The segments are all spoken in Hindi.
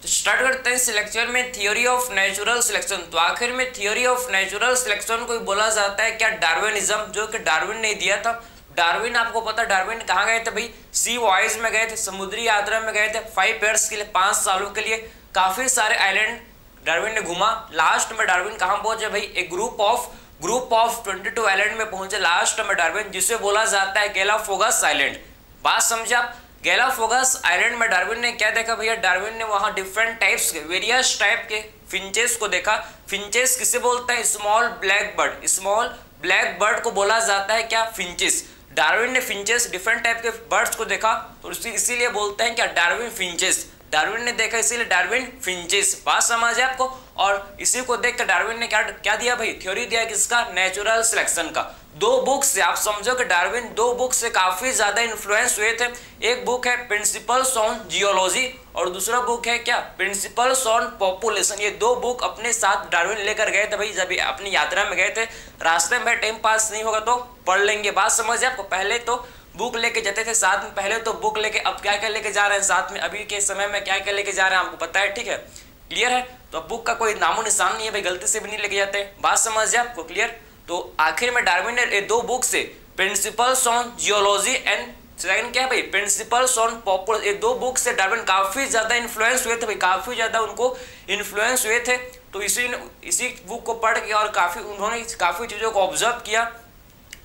स्टार्ट करते हैं इस लेक्चर में थ्योरी ऑफ नेचुरल सिलेक्शन। तो आखिर में थ्योरी ऑफ नेचुरल सिलेक्शन को बोला जाता है क्या, डार्विनिज्म, जो कि डार्विन ने दिया था। डार्विन आपको पता, डार्विन कहाँ गए थे भाई, सी वॉयज में गए थे, समुद्री यात्रा में गए थे 5 ईयर्स के लिए, 5 सालों के लिए। काफी सारे आइलैंड डार्विन ने घूमा। लास्ट में डार्विन कहाँ पहुंचे भाई, एक ग्रुप ऑफ 22 आइलैंड में पहुंचे लास्ट में डार्विन, जिसे बोला जाता है गैलापागोस आइलैंड। बात समझे आप। गैलापागोस आइलैंड में डार्विन ने क्या देखा भैया, डार्विन ने वहां डिफरेंट टाइप्स के, वेरियस टाइप के फिंचेस को देखा। फिंचेस किसे बोलते हैं, small black bird. Small black bird को बोला जाता है क्या, फिंचेस। डार्विन ने फिंचेस, डिफरेंट टाइप के बर्ड्स को देखा, तो इसीलिए बोलते हैं क्या, डार्विन फिंचेस। डार्विन ने देखा इसीलिए डार्विन फिंचेस। बात समझ है आपको। और इसी को देखकर डार्विन ने क्या दिया भाई, थ्योरी दिया किसका, नेचुरल सिलेक्शन का। 2 बुक से आप समझो कि डार्विन 2 बुक से काफी ज्यादा इन्फ्लुएंस हुए थे। एक बुक है प्रिंसिपल्स ऑन जियोलॉजी और दूसरा बुक है क्या, प्रिंसिपल्स ऑन पॉपुलेशन। ये 2 बुक अपने साथ डार्विन लेकर गए थे भाई, जब अपनी यात्रा में गए थे। रास्ते में टाइम पास नहीं होगा तो पढ़ लेंगे। बात समझ आपको। पहले तो बुक लेके जाते थे साथ में, पहले तो बुक लेके, अब क्या क्या लेके जा रहे हैं साथ में, अभी के समय में क्या क्या लेके जा रहे हैं आपको पता है, ठीक है, क्लियर है। तो बुक का कोई नामो निशान नहीं है भाई, गलती से भी नहीं लेके जाते। बात समझ आपको, क्लियर। तो आखिर में डार्विन ने 2 बुक से principles on geology and second क्या है भाई, प्रिंसिपल्स ऑन पॉपुलेशन, ये 2 बुक से डार्विन काफी ज्यादा इन्फ्लुएंस हुए थे भाई, काफी ज्यादा उनको इन्फ्लुएंस हुए थे। तो इसी बुक को पढ़ के और उन्होंने काफी चीजों को ऑब्जर्व किया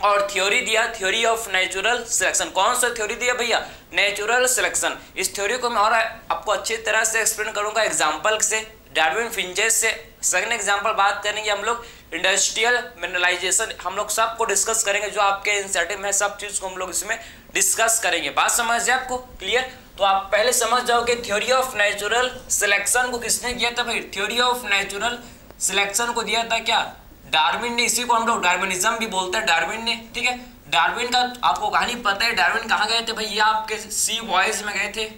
और थ्योरी दिया, थ्योरी ऑफ नेचुरल सिलेक्शन। कौन सा थ्योरी दिया भैया, नेचुरल सिलेक्शन। इस थ्योरी को मैं और आपको अच्छी तरह से एक्सप्लेन करूंगा एग्जांपल से, डार्विन फिंचेस से। सेकंड एग्जांपल बात करेंगे हम लोग इंडस्ट्रियल मिनरलाइजेशन, हम लोग सबको डिस्कस करेंगे, जो आपके एनसीईआरटी में है सब चीज को हम लोग इसमें डिस्कस करेंगे। बात समझ जाए आपको, क्लियर। तो आप पहले समझ जाओ कि थ्योरी ऑफ नेचुरल सिलेक्शन को किसने किया था भाई, थ्योरी ऑफ नेचुरल सिलेक्शन को दिया था क्या, डार्विन ने। इसी को हम लोग डार्विनिज्म भी बोलते हैं, डार्विन ने, ठीक है। डार्विन का आपको कहानी पता है, डार्विन कहाँ गए थे भाई, ये आपके सी वॉयज में गए थे।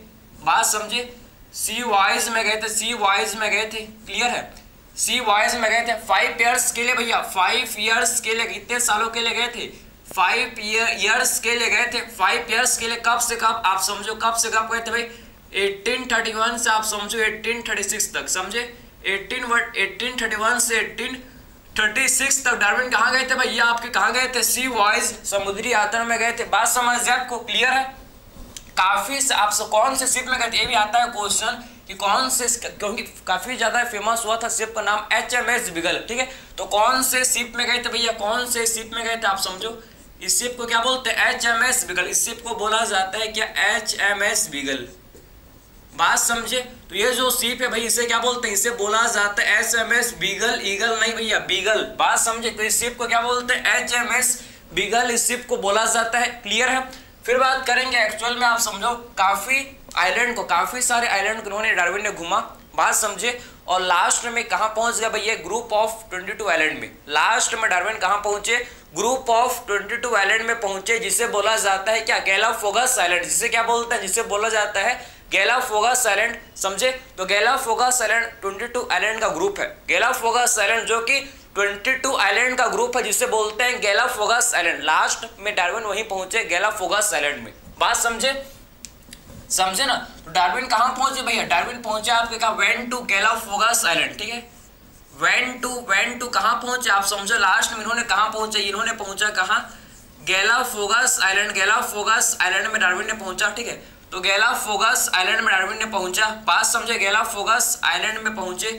बात समझे, सी वॉयज में गए थे, सी वॉयज में गए थे, क्लियर है। सी वॉयज में गए थे 5 ईयर्स के लिए भैया, 5 ईयर्स के लिए, कितने सालों के लिए गए थे, 5 ईयर्स के लिए गए थे। 5 ईयर्स के लिए कब से कब आप समझो, कब से कब गए थे भाई, 1831 से आप समझो 1836 तक, समझे। 1831 से 1836 तक डार्विन कहाँ गए थे भाई, ये आपके कहाँ गए थे, सी वॉयज, समुद्री यात्रा में गए थे। बात समझ आपको, क्लियर है। काफी से आप कौन से शिप में गए थे, ये भी आता है क्वेश्चन कि कौन से, क्योंकि काफी ज्यादा फेमस हुआ था शिप का नाम HMS बिगल, ठीक है। तो कौन से शिप में गए थे भैया, कौन से शिप में गए थे आप समझो। इस शिप को क्या बोलते हैं, HMS बिगल। इस शिप को बोला जाता है क्या, HMS बिगल। बात समझे। तो ये जो शिप है भाई, इसे क्या बोलते हैं, इसे बोला जाता है HMS बिगल, ईगल नहीं भैया, बिगल। बात समझे। तो इस शिप को क्या बोलते हैं, HMS बिगल, इस शिप को बोला जाता है, क्लियर है। फिर बात करेंगे एक्चुअल में आप समझो काफी आइलैंड को, काफी सारे आइलैंड को उन्होंने, डार्विन ने घुमा। बात समझे। और लास्ट में कहाँ पहुंच गया भैया, ग्रुप ऑफ 22 आइलैंड में। लास्ट में डार्विन कहाँ पहुंचे, ग्रुप ऑफ 22 आइलैंड में पहुंचे, जिसे बोला जाता है क्या, गैलापागोस आइलैंड। जिसे क्या बोलते हैं, जिसे बोला जाता है गैलापागोस आइलैंड, समझे। तो गैलापागोस आइलैंड 22 आइलैंड का ग्रुप है। गैलापागोस आइलैंड जो कि 22 आइलैंड का ग्रुप है, जिसे बोलते हैं गैलापागोस आइलैंड। लास्ट में डार्विन वहीं पहुंचे, गैलापागोस आइलैंड में। बात समझे, समझे ना। तो डार्विन कहाँ पहुंचे भैया, डार्विन पहुंचे आपके कहा, वेंट टू गैलापागोस आइलैंड, ठीक है। वेंट टू कहाँ पहुंचे आप समझो, लास्ट में इन्होंने कहाँ पहुंचे, इन्होंने पहुंचा कहाँ, गैलापागोस आइलैंड। गैलापागोस आइलैंड में डार्विन ने पहुंचा, ठीक है। तो गैलापागोस आइलैंड में डार्विन ने पहुंचा। बात समझे, गैलापागोस आइलैंड में पहुंचे।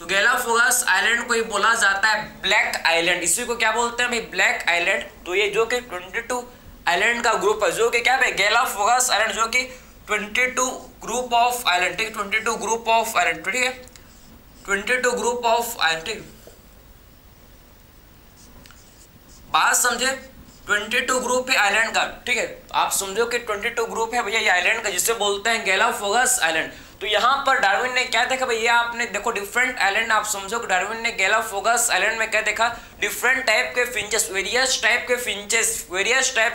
तो गैलापागोस आइलैंड को ही बोला जाता है ब्लैक आइलैंड। इसी को क्या बोलते हैं भाई, ब्लैक आइलैंड। तो ये जो कि 22 आइलैंड का ग्रुप है, जो कि क्या है, गैलापागोस आइलैंड, जो कि 22 ग्रुप ऑफ आइलैंड, ठीक, 22 ग्रुप ऑफ आइलैंड, ठीक है, 22 ग्रुप ऑफ आइलैंड, ठीक। बात समझे, 22 ग्रुप है आइलैंड का, ठीक है। आप समझो कि 22 ग्रुप है भैया ये आइलैंड का, जिसे बोलते हैं गैलापागोस आइलैंड। तो यहाँ पर डार्विन ने क्या देखा भैया, आपने देखो डिफरेंट आइलैंड, आप समझो कि डार्विन ने गैलापागोस आइलैंड में क्या देखा, डिफरेंट टाइप के फिंचेस, वेरियस टाइप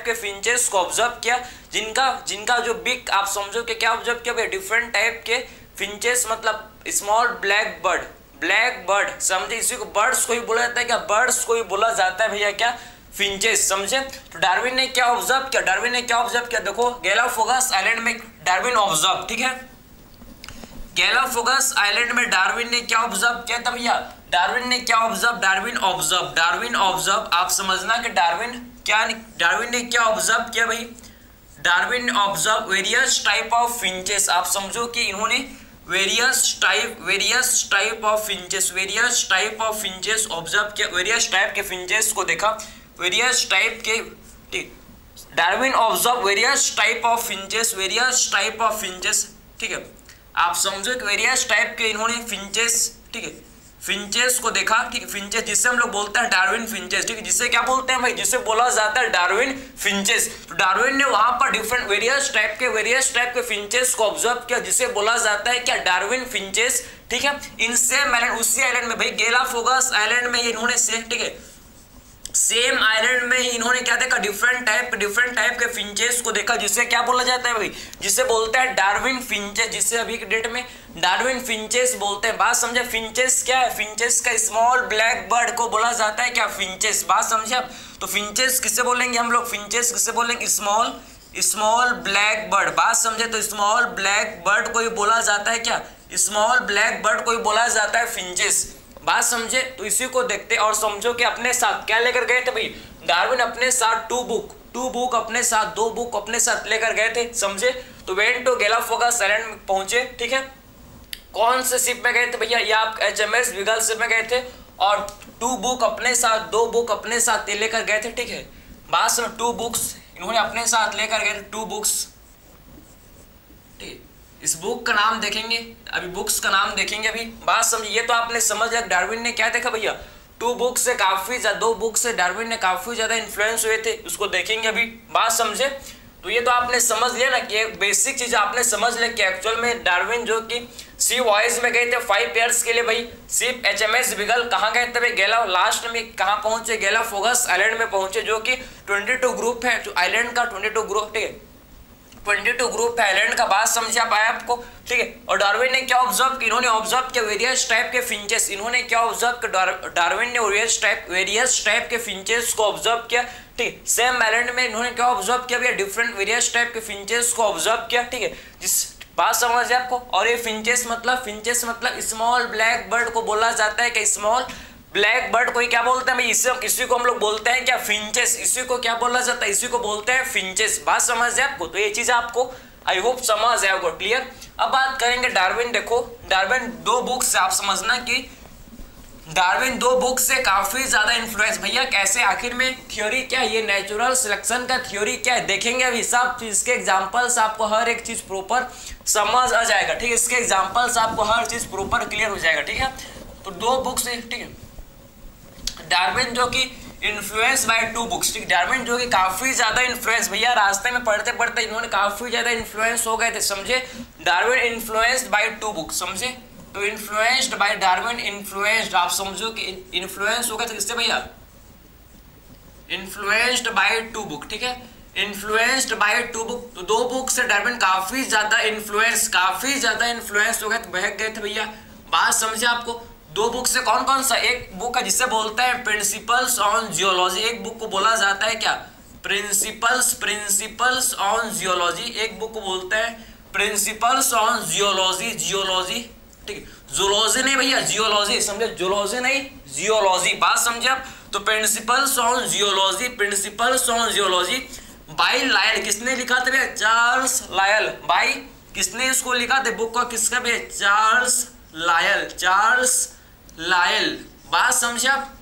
के फिंचेस को ऑब्जर्व किया, जिनका जो बिग, आप समझो कि क्या ऑब्जर्व किया भैया, डिफरेंट टाइप के फिंचेस, मतलब स्मॉल ब्लैक बर्ड, समझे। इसी को बर्ड्स को ही बोला जाता है क्या, बर्ड्स को ही बोला जाता है भैया क्या, फिंचेस, समझे। तो डार्विन ने क्या ऑब्जर्व किया, देखो गैलापागोस आइलैंड में डार्विन ऑब्जर्व, ठीक है, गैलापागोस आइलैंड में डार्विन ने क्या ऑब्जर्व किया था भैया? डार्विन ने क्या ऑब्जर्व? डार्विन ऑब्जर्व आप समझना कि डार्विन ने क्या ऑब्जर्व किया भाई? Darwin observe various type of finches. आप समझो कि इन्होंने various type of finches observe किया, वेरियस टाइप के फिंचेस को देखा, वेरियस टाइप के, ठीक, Darwin observe various type of finches, ठीक है। आप समझो कि वेरियस टाइप के इन्होंने फिंचेस, ठीक है, फिंचेस को देखा, ठीक है, फिंचेस जिससे हम लोग बोलते हैं डार्विन फिंचेस, ठीक है, जिसे क्या बोलते हैं भाई? जिसे बोला जाता है डार्विन फिंचेस। तो डार्विन ने वहां पर डिफरेंट वेरियस टाइप के फिंचेस को ऑब्जर्व किया, जिसे बोला जाता है क्या? डार्विन फिंचेस, ठीक है। इन सेम आइलैंड, उसी आइलैंड में भाई, गैलापागोस आइलैंड में इन्होंने से, ठीक है, सेम आइलैंड में इन्होंने क्या देखा? डिफरेंट टाइप के फिंचेस को देखा, जिसे क्या बोला जाता है भाई? जिसे बोलते हैं डार्विन फिंचेस, जिसे अभी के डेट में डार्विन फिंचेस बोलते हैं। बात समझे? फिंचेस क्या है? फिंचेस का स्मॉल ब्लैक बर्ड को बोला जाता है क्या? फिंचेस। बात समझे आप? तो फिंचेस किसे बोलेंगे हम लोग? फिंचेस किसे बोलेंगे? Small black bird. बात समझे? तो स्मॉल ब्लैक बर्ड को ही बोला जाता है क्या? स्मॉल ब्लैक बर्ड को ही बोला जाता है फिंचेस। बात समझे? तो इसी को देखते और समझो कि अपने साथ क्या लेकर गए थे भाई? डार्विन अपने साथ दो बुक अपने साथ लेकर गए थे, समझे? तो वेंट टू गैलापागोस आइलैंड में पहुंचे, ठीक है। कौन से शिप में गए थे भैया? ये आप HMS बीगल शिप में गए थे, और दो बुक अपने साथ लेकर गए थे, ठीक है। बात सुनो, 2 बुक्स इन्होंने अपने साथ लेकर गए थे, 2 बुक्स, ठीक। इस बुक का नाम देखेंगे, अभी बुक्स का नाम देखेंगे अभी। बात समझिए, ये तो आपने समझ लिया डार्विन ने क्या देखा भैया? 2 बुक से डार्विन ने काफी ज्यादा इन्फ्लुएंस हुए थे, उसको देखेंगे अभी। बात समझे? तो ये तो आपने समझ लिया ना कि बेसिक चीज आपने समझ लिया कि एक्चुअल में डार्विन जो कि सी वॉयज में गए थे 5 ईयर्स के लिए भाई, शिप HMS बीगल कहाँ गए थे भाई? लास्ट में कहाँ पहुंचे? गैलापागोस आइलैंड में पहुंचे, जो कि 22 ग्रुप है, जो आइलैंड का 22 ग्रुप, ठीक है, 22 ग्रुप है आइलैंड का। बात समझे आप? आया आपको? ठीक है। और डार्विन ने क्या ऑब्जर्व किया? इन्होंने ऑब्जर्व किया वेरियस टाइप के फिंचेस। इन्होंने क्या ऑब्जर्व किया? डार्विन ने वेरियस टाइप के फिंचेस को ऑब्जर्व किया, ठीक। सेम आइलैंड में इन्होंने क्या ऑब्जर्व किया भैया? डिफरेंट वेरियस टाइप के फिंचेस को ऑब्जर्व किया, ठीक है। जिस बात समझ है आपको? और ये फिंचेस मतलब स्मॉल ब्लैक बर्ड को बोला जाता है कि स्मॉल ब्लैक बर्ड को क्या बोलते हैं भाई? इसी को हम लोग बोलते हैं क्या? फिंचेस। इसी को क्या बोला जाता है? इसी को बोलते हैं फिंचेस। बात समझ है आपको? तो ये चीज आपको आई होप समझ है आपको, क्लियर। अब बात करेंगे डार्विन। देखो, डार्विन 2 बुक से, आप समझना कि डार्विन 2 बुक से काफी ज्यादा इन्फ्लुएंस। भैया कैसे? आखिर में थ्योरी क्या है? ये नेचुरल सिलेक्शन का थ्योरी क्या है देखेंगे अभी। सब चीज के एग्जांपल्स आपको हर एक चीज प्रॉपर समझ आ जाएगा, ठीक है। इसके एग्जांपल्स आपको हर चीज प्रॉपर क्लियर हो जाएगा, ठीक है। तो 2 बुक से, ठीक है, डार्विन जो कि इन्फ्लुएंस बाय 2 बुक्स, ठीक। डार्विन जो कि काफी ज्यादा इन्फ्लुएंस, भैया रास्ते में पढ़ते पढ़ते इन्होंने काफी ज्यादा इन्फ्लुएंस हो गए थे, समझे। डार्विन इन्फ्लुएंस्ड बाय 2 बुक्स, समझे। तो इन्फ्लुएंस्ड बाय डार्विन, इन्फ्लुएंस्ड आप समझो कि इन्फ्लुएंस हो गए थे किससे भैया? इन्फ्लुएंस्ड बाय 2 बुक, ठीक है। इन्फ्लुएंस्ड बाय 2 बुक, तो 2 बुक से डार्विन काफी ज्यादा इन्फ्लुएंस हो गए, बहक गए थे भैया। बात समझे आपको? 2 बुक से कौन कौन सा? एक बुक है जिसे बोलते हैं प्रिंसिपल्स ऑन जियोलॉजी, एक बुक को बोला जाता है क्या? प्रिंसिपल्स ऑन जियोलॉजी, एक बुक को बोलते हैं प्रिंसिपल्स ऑन जियोलॉजी, ठीक है। जूलॉजी नहीं भैया, जियोलॉजी, समझे? जूलॉजी नहीं, जियोलॉजी। बात समझे आप? तो principles on geology by Lyell. किसने लिखा था भैया? Charles Lyell. बाय किसने इसको लिखा था बुक को? किसका भैया? Charles Lyell. बात समझे आप?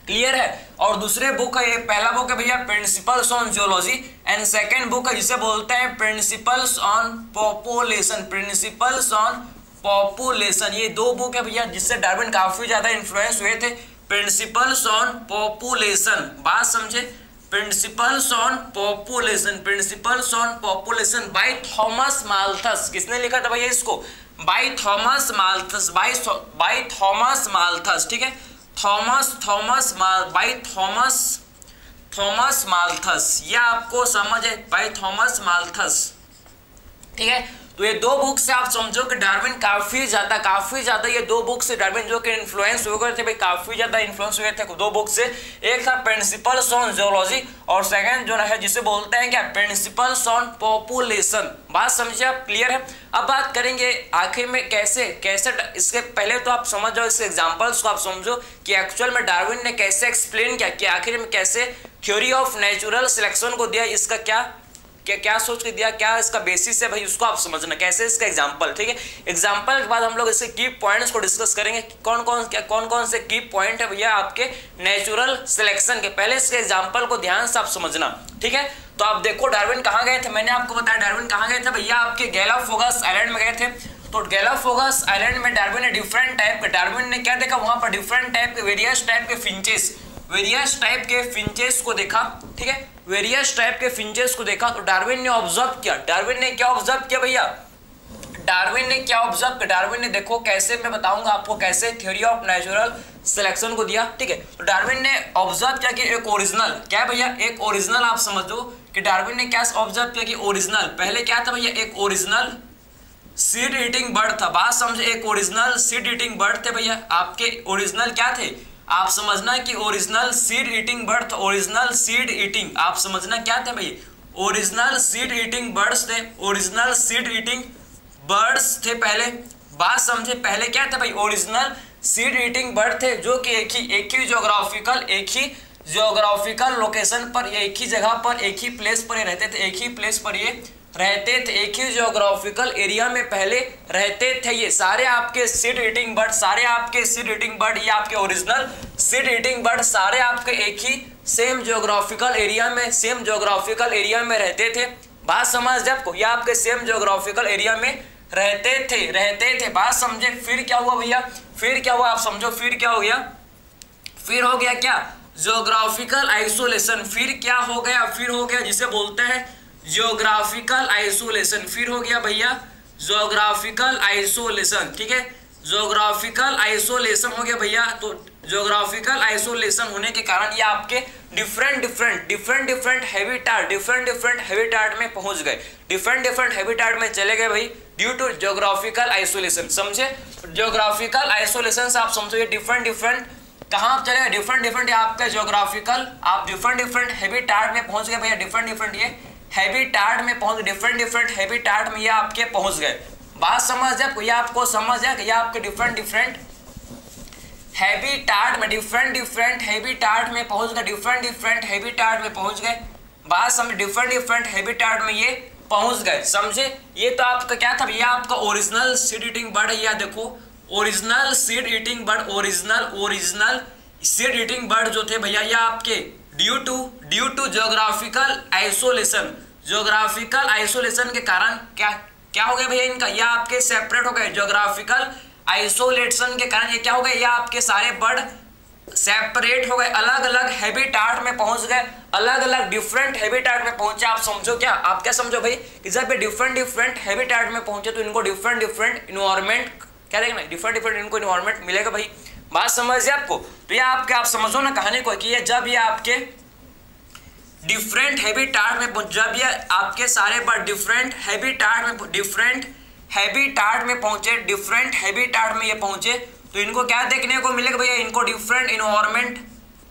क्लियर है। और दूसरे बुक है, ये पहला बुक है भैया principles on geology, and second book है जिसे बोलते हैं प्रिंसिपल्स ऑन पॉपुलेशन। ये 2 बुक है भैया जिससे डार्विन काफी ज्यादा इन्फ्लुएंस हुए थे। प्रिंसिपल्स ऑन पॉपुलेशन, बात समझे? Principles on population by Thomas Malthus. किसने लिखा था भैया इसको? बाय थॉमस माल्थस, ठीक है। थॉमस माल्थस, ये आपको समझ है? बाय थॉमस माल्थस, ठीक है। तो ये दो बुक से आप समझो कि डार्विन काफी ज्यादा ये दो बुक से डार्विन जो कि इन्फ्लुएंस हो गए थे भाई, काफी ज्यादा इन्फ्लुएंस हुए थे दो बुक से। एक था प्रिंसिपल्स ऑन जियोलॉजी और सेकंड जो है जिसे बोलते हैं क्या, प्रिंसिपल्स ऑन पॉपुलेशन। बात समझिए आप, क्लियर है। अब बात करेंगे आखिर में कैसे इसके पहले तो आप समझ जाओ, इसके एग्जांपल्स को आप समझो कि एक्चुअल में डार्विन ने कैसे एक्सप्लेन किया कि आखिर में कैसे थ्योरी ऑफ नेचुरल सिलेक्शन को दिया, इसका क्या सोच के दिया, क्या इसका बेसिस है भाई, उसको आप समझना कैसे, इसका एग्जांपल। ठीक है, एग्जांपल के बाद हम लोग इसके की पॉइंट्स को डिस्कस करेंगे, कौन कौन से की पॉइंट है भैया आपके नेचुरल सिलेक्शन के। पहले इसके एग्जांपल को ध्यान से आप समझना, ठीक है। तो आप देखो डार्विन कहाँ गए थे, मैंने आपको बताया डार्विन कहाँ गए थे भैया, आपके गैलापागोस आइलैंड में गए थे। तो गैलापागोस आइलैंड में डार्विन ने डिफरेंट टाइप के, डार्विन ने क्या देखा वहां पर, डिफरेंट टाइप के वेरियस टाइप के फिंचेस को देखा। ठीक है, वेरियस टाइप के फिंचेस को देखा। तो डार्विन ने ऑब्जर्व किया, डार्विन ने क्या ऑब्जर्व किया भैया, डार्विन ने देखो कैसे, मैं बताऊंगा आपको कैसे थ्योरी ऑफ नेचुरल सिलेक्शन को दिया। ठीक है, तो डार्विन ने ऑब्जर्व किया कि एक ओरिजिनल, क्या है भैया, एक ओरिजिनल, आप समझो कि डार्विन ने क्या ऑब्जर्व किया कि ओरिजिनल, पहले क्या था भैया, एक ओरिजिनल सीड ईटिंग बर्ड था। बात समझे, एक ओरिजिनल सीड ईटिंग बर्ड थे भैया, आपके ओरिजिनल क्या थे, आप समझना कि original seed eating bird, original seed eating, आप समझना क्या थे भाई, ओरिजिनल सीड ईटिंग बर्ड्स थे, ओरिजिनल सीड ईटिंग बर्ड्स थे पहले। बात समझे, पहले क्या था भाई, ओरिजिनल सीड ईटिंग बर्ड थे जो कि एक ही ज्योग्राफिकल लोकेशन पर, एक ही जगह पर, एक ही प्लेस पर ये रहते थे, एक ही ज्योग्राफिकल एरिया में पहले रहते थे। ये सारे आपके सीड ईटिंग बर्ड, ये आपके ओरिजिनल सीड ईटिंग बर्ड सारे आपके एक ही सेम ज्योग्राफिकल एरिया में रहते थे। बात समझ आपको, ये आपके सेम ज्योग्राफिकल एरिया में रहते थे। बात समझे, फिर क्या हुआ भैया, आप समझो, फिर क्या हो गया, फिर हो गया क्या, ज्योग्राफिकल आइसोलेशन। फिर क्या हो गया, फिर हो गया जिसे बोलते हैं ज्योग्राफिकल आइसोलेशन। फिर हो गया भैया ज्योग्राफिकल आइसोलेशन। ठीक है, ज्योग्राफिकल आइसोलेशन हो गया भैया। तो ज्योग्राफिकल आइसोलेशन होने के कारण ये आपके डिफरेंट हैबिटाट में पहुंच गए, डिफरेंट हैबिटाट में चले गए भाई, ड्यू टू ज्योग्राफिकल आइसोलेशन। समझे, ज्योग्राफिकल आइसोलेशन से आप समझो ये डिफरेंट कहाँ आप चले गए, डिफरेंट आपका ज्योग्राफिकल, आप डिफरेंट हैबिटाट में पहुंच गए भैया, डिफरेंट ये हैबिटाट में पहुंच, डिफरेंट हैबिटाट में ये आपके पहुंच गए। बात समझ जाए आपको, ये आपको समझ जाए कि ये आपके डिफरेंट हैबिटाट में, डिफरेंट हैबिटाट में पहुंच गए, डिफरेंट हैबिटाट में पहुंच गए। बात समझ, डिफरेंट हैबिटाट में ये पहुंच गए। समझे, ये तो आपका क्या था, ये आपका ओरिजिनल सीड ईटिंग बर्ड है। या देखो original seed eating bird, original seed eating bird जो थे भैया, ये आपके ड्यू टू ज्योग्राफिकल आइसोलेशन के कारण क्या हो गया भैया इनका, ये आपके सेपरेट हो गए। ज्योग्राफिकल आइसोलेशन के कारण ये क्या हो गए, ये आपके सारे बर्ड सेपरेट हो गए, अलग अलग हैबिटाट में पहुंच गए, अलग अलग डिफरेंट हैबिटाट में पहुंचे। आप समझो क्या, आप क्या समझो भाई कि जब ये डिफरेंट हैबिटाट में पहुंचे तो इनको डिफरेंट इन्वायरमेंट क्या देखें, डिफरेंट इनको इन्वायरमेंट मिलेगा भाई। बात समझिए आपको, तो ये आपके, आप समझो ना कहानी को कि ये जब ये आपके डिफरेंट हैबिटाट में, जब ये आपके सारे बर्ड डिफरेंट हैबिटाट में पहुंचे, डिफरेंट हैबिटाट में ये पहुंचे, तो इनको क्या देखने को मिलेगा भैया, इनको डिफरेंट इन्वायरमेंट,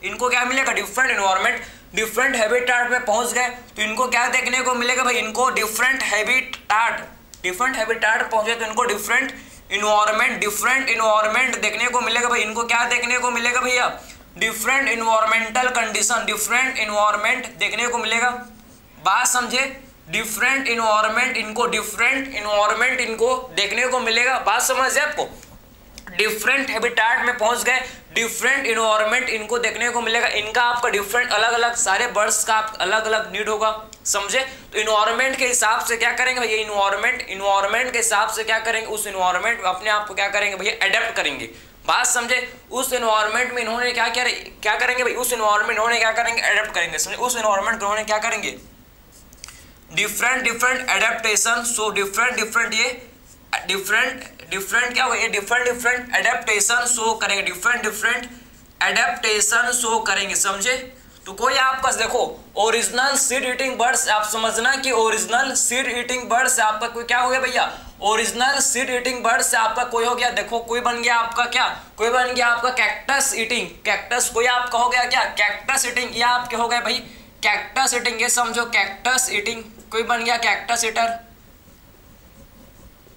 इनको क्या मिलेगा, डिफरेंट इन्वायरमेंट। डिफरेंट हैबिटाट में पहुंच गए तो इनको क्या देखने को मिलेगा भाई, इनको डिफरेंट हैबिटाट पहुंचे तो इनको डिफरेंट इन्वायरमेंट देखने को मिलेगा भाई। इनको क्या देखने को मिलेगा भैया, different environmental condition, different environment देखने को मिलेगा। बात समझे, डिफरेंट इन्वायरमेंट इनको देखने को मिलेगा। बात समझ आपको, डिफरेंट हैबिटाट में पहुंच गए, डिफरेंट इन्वायरमेंट इनको देखने को मिलेगा। इनका आपका डिफरेंट अलग अलग सारे बर्ड्स का अलग अलग नीड होगा। समझे, तो इन्वायरमेंट के हिसाब से क्या करेंगे भैया, इन्वायरमेंट के हिसाब से क्या करेंगे, उस इन्वायरमेंट में अपने आप को क्या करेंगे भैया, अडेप्ट करेंगे। बात समझे, उस इन्वायरमेंट में इन्होंने क्या करेंगे भाई, उस इन्वायरमेंट इन्होंने क्या करेंगे, अडेप्ट करेंगे। समझे, उस इन्वायरमेंट इन्होंने क्या करेंगे, डिफरेंट एडेप्टेशन। सो डिफरेंट क्या होगा, ये डिफरेंट एडेप्टेशन शो करेंगे, डिफरेंट एडेप्टेशन शो करेंगे। समझे, तो कोई आपका देखो ओरिजिनल सीड ईटिंग बर्ड्स, आप समझना कि ओरिजिनल सीड ईटिंग बर्ड से आपका कोई क्या हो गया भैया, ओरिजिनल सीड ईटिंग बर्ड से आपका कोई हो गया, देखो कोई बन गया आपका क्या, कोई बन गया आपका कैक्टस ईटिंग, कैक्टस कोई आपका हो गया क्या, कैक्टस ईटिंग, ये आपके हो गए भाई कैक्टस ईटिंग, ये समझो कैक्टस ईटिंग, कोई बन गया कैक्टस ईटर,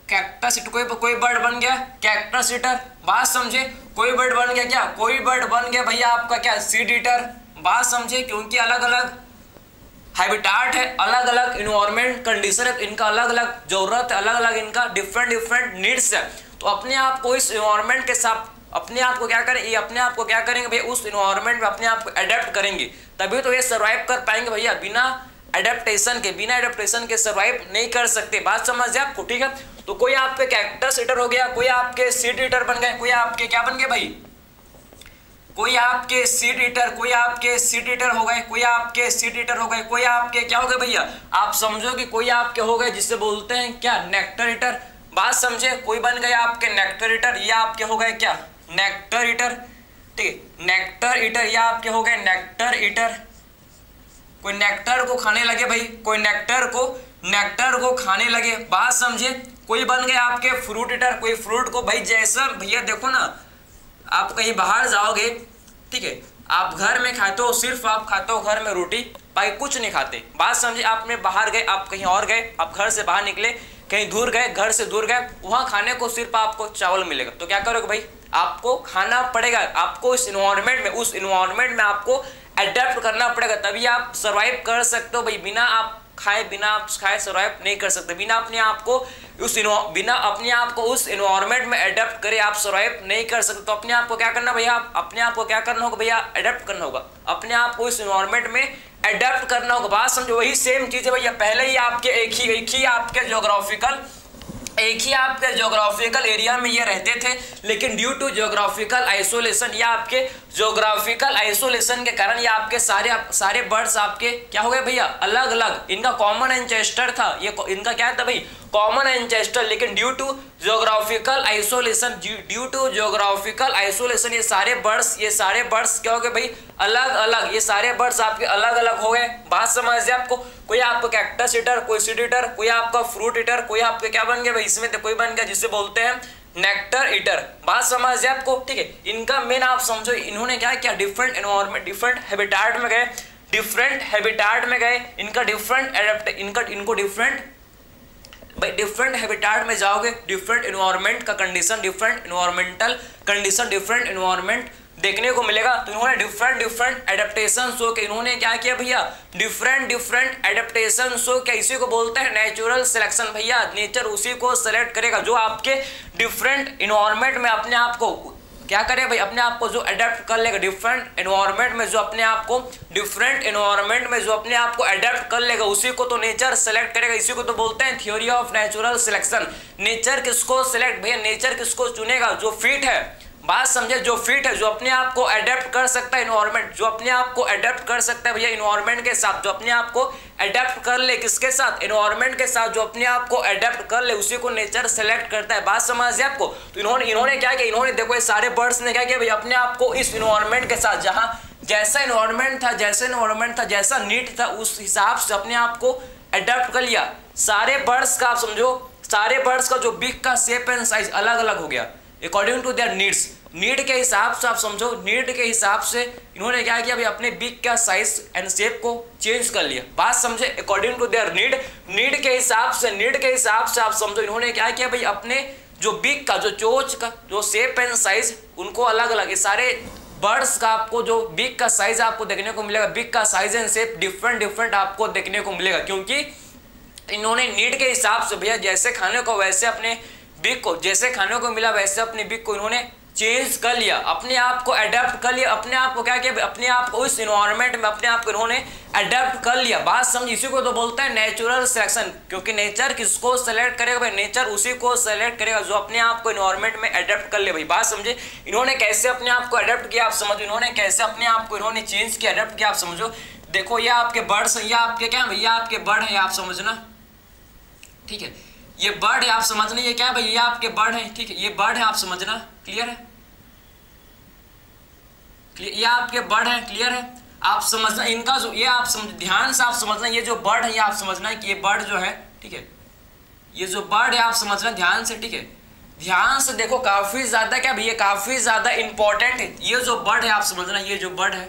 कैक्टस ईटर, कोई बर्ड बन गया कैक्टस ईटर, बात समझे, कोई बर्ड बन गया क्या, कोई बर्ड बन गया भैया आपका क्या सीड ईटर, बात समझे, क्योंकि अलग अलग हैबिटाट है, अलग अलग इन्वायरमेंट कंडीशन है, इनका अलग अलग जरूरत है, अलग अलग इनका डिफरेंट नीड्स है। तो अपने आप को इस इन्वायरमेंट के साथ अपने आप को क्या करें, ये अपने आप को क्या करेंगे भैया, उस इन्वायरमेंट में अपने आप को अडेप्ट करेंगे, तभी तो ये सर्वाइव कर पाएंगे भैया, बिना एडेप्टेशन के सर्वाइव नहीं कर सकते, बात समझ जाए आपको, ठीक है। तो कोई आपके कैक्टस ईटर हो गया, कोई आपके सीड ईटर बन गए, कोई आपके क्या बन गए भाई, कोई आपके सीड ईटर, कोई आपके सीड ईटर हो गए, कोई आपके सीड ईटर हो गए, कोई आपके क्या हो गए भैया, आप समझो कि कोई आपके हो गए जिससे बोलते हैं क्या नेक्टर ईटर, बात समझे, कोई बन गए आपके नेक्टर ईटर, ये आपके हो गए क्या नेक्टर ईटर, ठीक है, नेक्टर ईटर, ये आपके हो गए नेक्टर ईटर, कोई नेक्टर को खाने लगे भाई, कोई नेक्टर को खाने लगे, बात समझे, कोई बन गए आपके फ्रूट ईटर, कोई फ्रूट को भाई, जैसा भैया देखो ना, आप कहीं बाहर जाओगे, ठीक है, आप घर में खाते हो, सिर्फ आप खाते हो घर में रोटी, भाई कुछ नहीं खाते, बात समझे, आप में बाहर गए, आप कहीं और गए, आप घर से बाहर निकले, कहीं दूर गए, घर से दूर गए, वहां खाने को सिर्फ आपको चावल मिलेगा, तो क्या करोगे भाई, आपको खाना पड़ेगा, आपको उस इन्वायरमेंट में आपको अडेप्ट करना पड़ेगा, तभी आप सर्वाइव कर सकते हो भाई, बिना आप खाए सर्वाइव नहीं कर सकते, बिना अपने आप को उस इन्वायरमेंट में अडेप्ट करे आप सर्वाइव नहीं कर सकते। तो अपने आप को क्या करना भैया, अपने आप को क्या करना होगा भैया, अडेप्ट करना होगा, अपने आप को इस इन्वायरमेंट में अडेप्ट करना होगा, बात समझो, वही सेम चीज है भैया, पहले ही आपके एक ही आपके ज्योग्राफिकल एरिया में ये रहते थे, लेकिन ड्यू टू ज्योग्राफिकल आइसोलेशन या आपके ज्योग्राफिकल आइसोलेशन के कारण ये आपके सारे बर्ड्स आपके क्या हो गए भैया, अलग अलग, इनका कॉमन एंसेस्टर था, ये इनका क्या था भाई, कॉमन एंसेस्टर, लेकिन ड्यू टू ज्योग्राफिकल आइसोलेशन ये सारे बर्ड्स क्या हो गए भाई, अलग अलग, ये सारे बर्ड्स आपके अलग अलग हो गए, बात समझ जाए आपको, कोई आपको कैक्टस ईटर, कोई सीड ईटर, कोई आपका फ्रूट ईटर, कोई आपके क्या बन गया भाई, इसमें तो कोई बन गया जिसे बोलते हैं नेक्टर ईटर, बात समझ जाए आपको, ठीक है। इनका मेन आप समझो, इन्होंने क्या किया, डिफरेंट एनवायरनमेंट, डिफरेंट हैबिटाट में गए, डिफरेंट हैबिटाट में जाओगे, डिफरेंट एनवायरनमेंट का condition, different environmental condition, different environment देखने को मिलेगा, तो इन्होंने डिफरेंट एडेप्टेशन शो के, इन्होंने क्या किया भैया, डिफरेंट एडेप्टेशन शो के, इसी को बोलते हैं नेचुरल सिलेक्शन भैया, नेचर उसी को सेलेक्ट करेगा जो आपके डिफरेंट एनवायरनमेंट में अपने आप को क्या करे भाई, अपने आप को जो अडेप्ट कर लेगा, डिफरेंट एनवायरनमेंट में जो अपने आप को अडेप्ट कर लेगा, उसी को तो नेचर सेलेक्ट करेगा, इसी को तो बोलते हैं theory of natural selection. Nature किसको सेलेक्ट भैया, नेचर किसको चुनेगा, जो फिट है, बात समझे, जो फिट है, जो अपने आप को अडेप्ट कर सकता है एनवायरनमेंट, जो अपने आप को अडेप्ट कर सकता है भैया एनवायरनमेंट के साथ, जो अपने आप को अडेप्ट कर ले, किसके साथ, एनवायरनमेंट के साथ, जो अपने आप को अडेप्ट कर ले, उसी को नेचर सेलेक्ट करता है, बात समझ है आपको। तो इन्होंने क्या किया, इन्होंने देखो ये सारे बर्ड्स ने क्या किया भैया, अपने आप को इस एनवायरनमेंट के साथ, जहां जैसा एनवायरनमेंट था, जैसा नीड था, उस हिसाब से अपने आप को अडेप्ट कर लिया। सारे बर्ड्स का आप समझो, सारे बर्ड्स का जो बिग का शेप एंड साइज अलग अलग हो गया according to their needs, need के हिसाब से, आप समझो नीड के हिसाब से इन्होंने क्या किया भाई, अपने बिग का साइज एंड शेप को चेंज कर लिया, बात समझे, अकॉर्डिंग टू देयर नीड के हिसाब से आप समझो इन्होंने क्या किया भाई, अपने जो बिग का, जो चोंच का जो शेप एंड साइज, उनको अलग अलग, ये सारे बर्ड्स का आपको जो बिग का साइज आपको देखने को मिलेगा, बिग का साइज एंड शेप डिफरेंट आपको देखने को मिलेगा, क्योंकि इन्होंने नीड के हिसाब से भैया, जैसे खाने को वैसे अपने बिग को, जैसे खाने को मिला वैसे अपने बिग को इन्होंने चेंज कर लिया, अपने आप को अडेप्ट कर लिया, अपने आप को क्या किया, अपने आप को उस एनवायरनमेंट में अपने आप को इन्होंने अडेप्ट कर लिया, बात समझ, इसी को तो बोलते हैं नेचुरल सिलेक्शन, क्योंकि नेचर किसको सेलेक्ट करेगा भाई, नेचर उसी को सेलेक्ट करेगा जो अपने आप को एनवायरनमेंट में अडेप्ट कर ले भाई, बात समझे। इन्होंने कैसे अपने आप को अडेप्ट किया आप समझो, इन्होंने कैसे अपने आप को इन्होंने चेंज किया, अडेप्ट किया आप समझो। देखो ये आपके बर्ड्स, ये आपके क्या भैया, आपके बर्ड है, आप समझना, ठीक है, ये बर्ड है आप समझना, ये क्या है भाई, ये आपके बर्ड है, ठीक है, ये बर्ड है आप समझना, क्लियर है, ये आपके बर्ड है, क्लियर है। आप समझना इनका जो ये आप ध्यान से आप समझना, ये जो बर्ड है ये आप समझना कि ये बर्ड जो है, ठीक है, ये जो बर्ड है आप समझना ध्यान से, ठीक है, ध्यान से देखो, काफी ज्यादा क्या भैया, काफी ज्यादा इंपॉर्टेंट है। ये जो बर्ड है आप समझना, ये जो बर्ड है,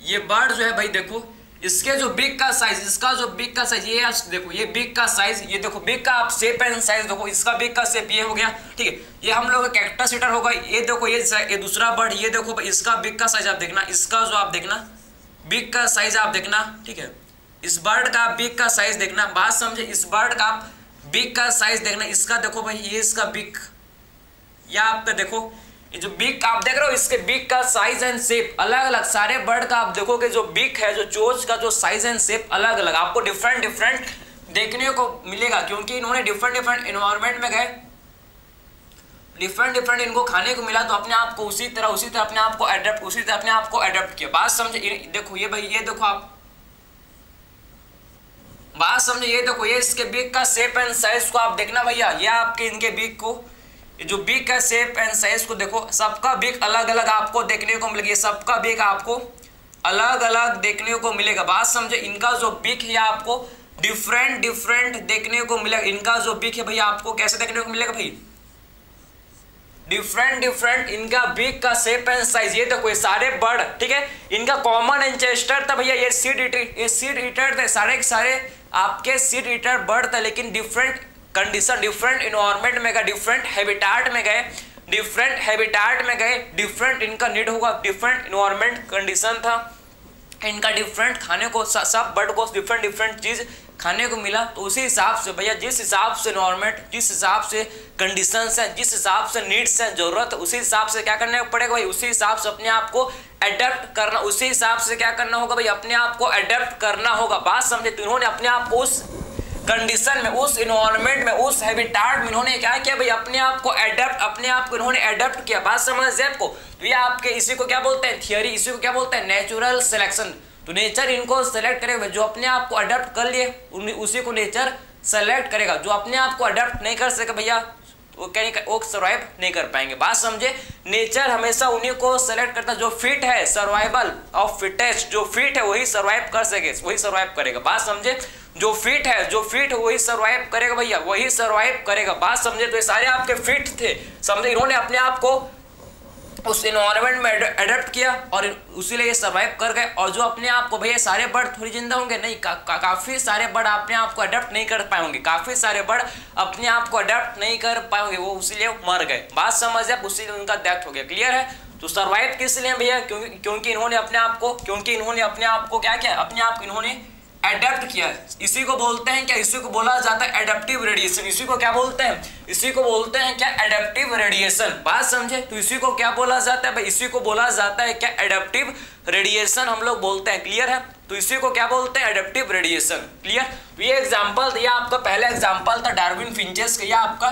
ये बर्ड जो है भाई देखो, इसके जो बिग का साइज, इसका जो बिग का साइज, ये देखो, ये बिग का साइज, ये देखो बिग का आप शेप एंड साइज देखो, इसका बिग का शेप ये हो गया, ठीक है, ये हम लोग का कैक्टस ईटर होगा। ये देखो ये दूसरा बर्ड, ये देखो इसका बिग का साइज आप देखना, इसका जो आप देखना बिग का साइज आप देखना, ठीक है, इस बर्ड का बिग का साइज देखना, बात समझे, इस बर्ड का आप बिग का साइज देखना, इसका देखो भाई ये इसका बिग, या आपका देखो ये जो बिग आप देख रहे हो, इसके बिग का साइज एंड शेप अलग अलग, सारे बर्ड का आप देखोगे जो बिग है, जो चोंच का जो साइज एंड शेप अलग अलग आपको डिफरेंट डिफरेंट देखने को मिलेगा, क्योंकि इन्होंने डिफरेंट डिफरेंट एनवायरनमेंट में गए, डिफरेंट डिफरेंट इनको खाने को मिला, तो अपने आप को उसी तरह अपने आप को अडेप्ट, उसी तरह अपने आप को अडेप्ट किया। बात समझे, देखो ये भाई, ये देखो आप बात समझे, ये देखो ये इसके बिग का शेप एंड साइज को आप देखना भैया, ये आपके इनके बिग को, जो बिग का शेप एंड साइज को देखो, सबका बिग अलग अलग आपको देखने को मिलेगा, सबका बिग आपको अलग अलग देखने को मिलेगा। बात समझे, इनका जो बिग है आपको डिफरेंट डिफरेंट देखने को मिलेगा, इनका जो बिग है भैया आपको कैसे देखने को मिलेगा भाई, डिफरेंट डिफरेंट इनका बिग का शेप एंड साइज। ये देखो ये सारे बर्ड, ठीक है, इनका कॉमन एंसेस्टर था भैया, ये सीड ईटर थे, सारे के सारे आपके सीड ईटर बर्ड था, लेकिन डिफरेंट कंडीशन, डिफरेंट इन्वायरमेंट में गए, डिफरेंट हैबिटाट में गए, डिफरेंट हैबिटाट में गए, डिफरेंट इनका नीड होगा, डिफरेंट इन्वायरमेंट कंडीशन था इनका, डिफरेंट खाने को, सब बर्ड को डिफरेंट डिफरेंट चीज खाने को मिला, तो उसी हिसाब से भैया, जिस हिसाब से इन्वायरमेंट, जिस हिसाब से कंडीशंस है, जिस हिसाब से नीड्स है, जरूरत, उसी हिसाब से क्या करना पड़ेगा भाई, उसी हिसाब से अपने आप को अडेप्ट करना, उसी हिसाब से क्या करना होगा भाई, अपने आप को अडेप्ट करना होगा। बात समझे, तो इन्होंने अपने आप को उस कंडीशन में, उस इन्वायरमेंट में, उस हैबिटाट में इन्होंने क्या किया भाई, अपने आप को अडेप्ट, अपने आप को इन्होंने अडेप्ट किया। बात समझ आपको, तो ये आपके इसी को क्या बोलते हैं, थियरी, इसी को क्या बोलते हैं, नेचुरल सिलेक्शन। तो नेचर इनको सेलेक्ट करेगा, जो अपने आप को अडेप्ट कर लिए उसी को नेचर सेलेक्ट करेगा, जो अपने आप को अडेप्ट नहीं कर सके भैया वो सर्वाइव नहीं कर पाएंगे। बात समझे, नेचर हमेशा उन्हीं को सेलेक्ट करता जो फिट है, सर्वाइवल ऑफ फिटेस्ट, जो फिट है वही सर्वाइव कर सके, वही सर्वाइव करेगा। बात समझे, जो फिट है, जो फिट वही सर्वाइव करेगा भैया, वही सर्वाइव करेगा। बात समझे, तो ये सारे आपके फिट थे, समझे, इन्होंने अपने आप को उस एनवायरनमेंट में अडेप्ट किया और उसीलिए ये सर्वाइव कर गए। और जो अपने आप को भैया, सारे बर्ड थोड़ी जिंदा होंगे नहीं, काफी सारे बर्ड अपने आप को अडेप्ट नहीं कर पाए होंगे, काफी सारे बर्ड अपने आप को अडेप्ट नहीं कर पाए होंगे, वो उसीलिए मर गए। बात समझ आप, उसीलिए उनका डेथ हो गया। क्लियर है? तो सर्वाइव किस लिए भैया, क्योंकि इन्होंने अपने आप को क्या किया, अपने आप को इन्होंने एडेप्ट किया। इसी को बोलते हैं क्या, इसी को बोला जाता है एडेप्टिव रेडिएशन। इसी को क्या बोलते हैं, इसी को बोलते हैं क्या, एडेप्टिव रेडिएशन। बात समझे, तो इसी को क्या बोला जाता है भाई, इसी को बोला जाता है क्या, एडेप्टिव रेडिएशन हम लोग बोलते हैं। क्लियर है? तो इसी को क्या बोलते हैं, एडेप्टिव रेडिएशन। क्लियर? तो ये एग्जाम्पल, ये आपका पहला एग्जाम्पल था डार्विन फिंचेस का, यह आपका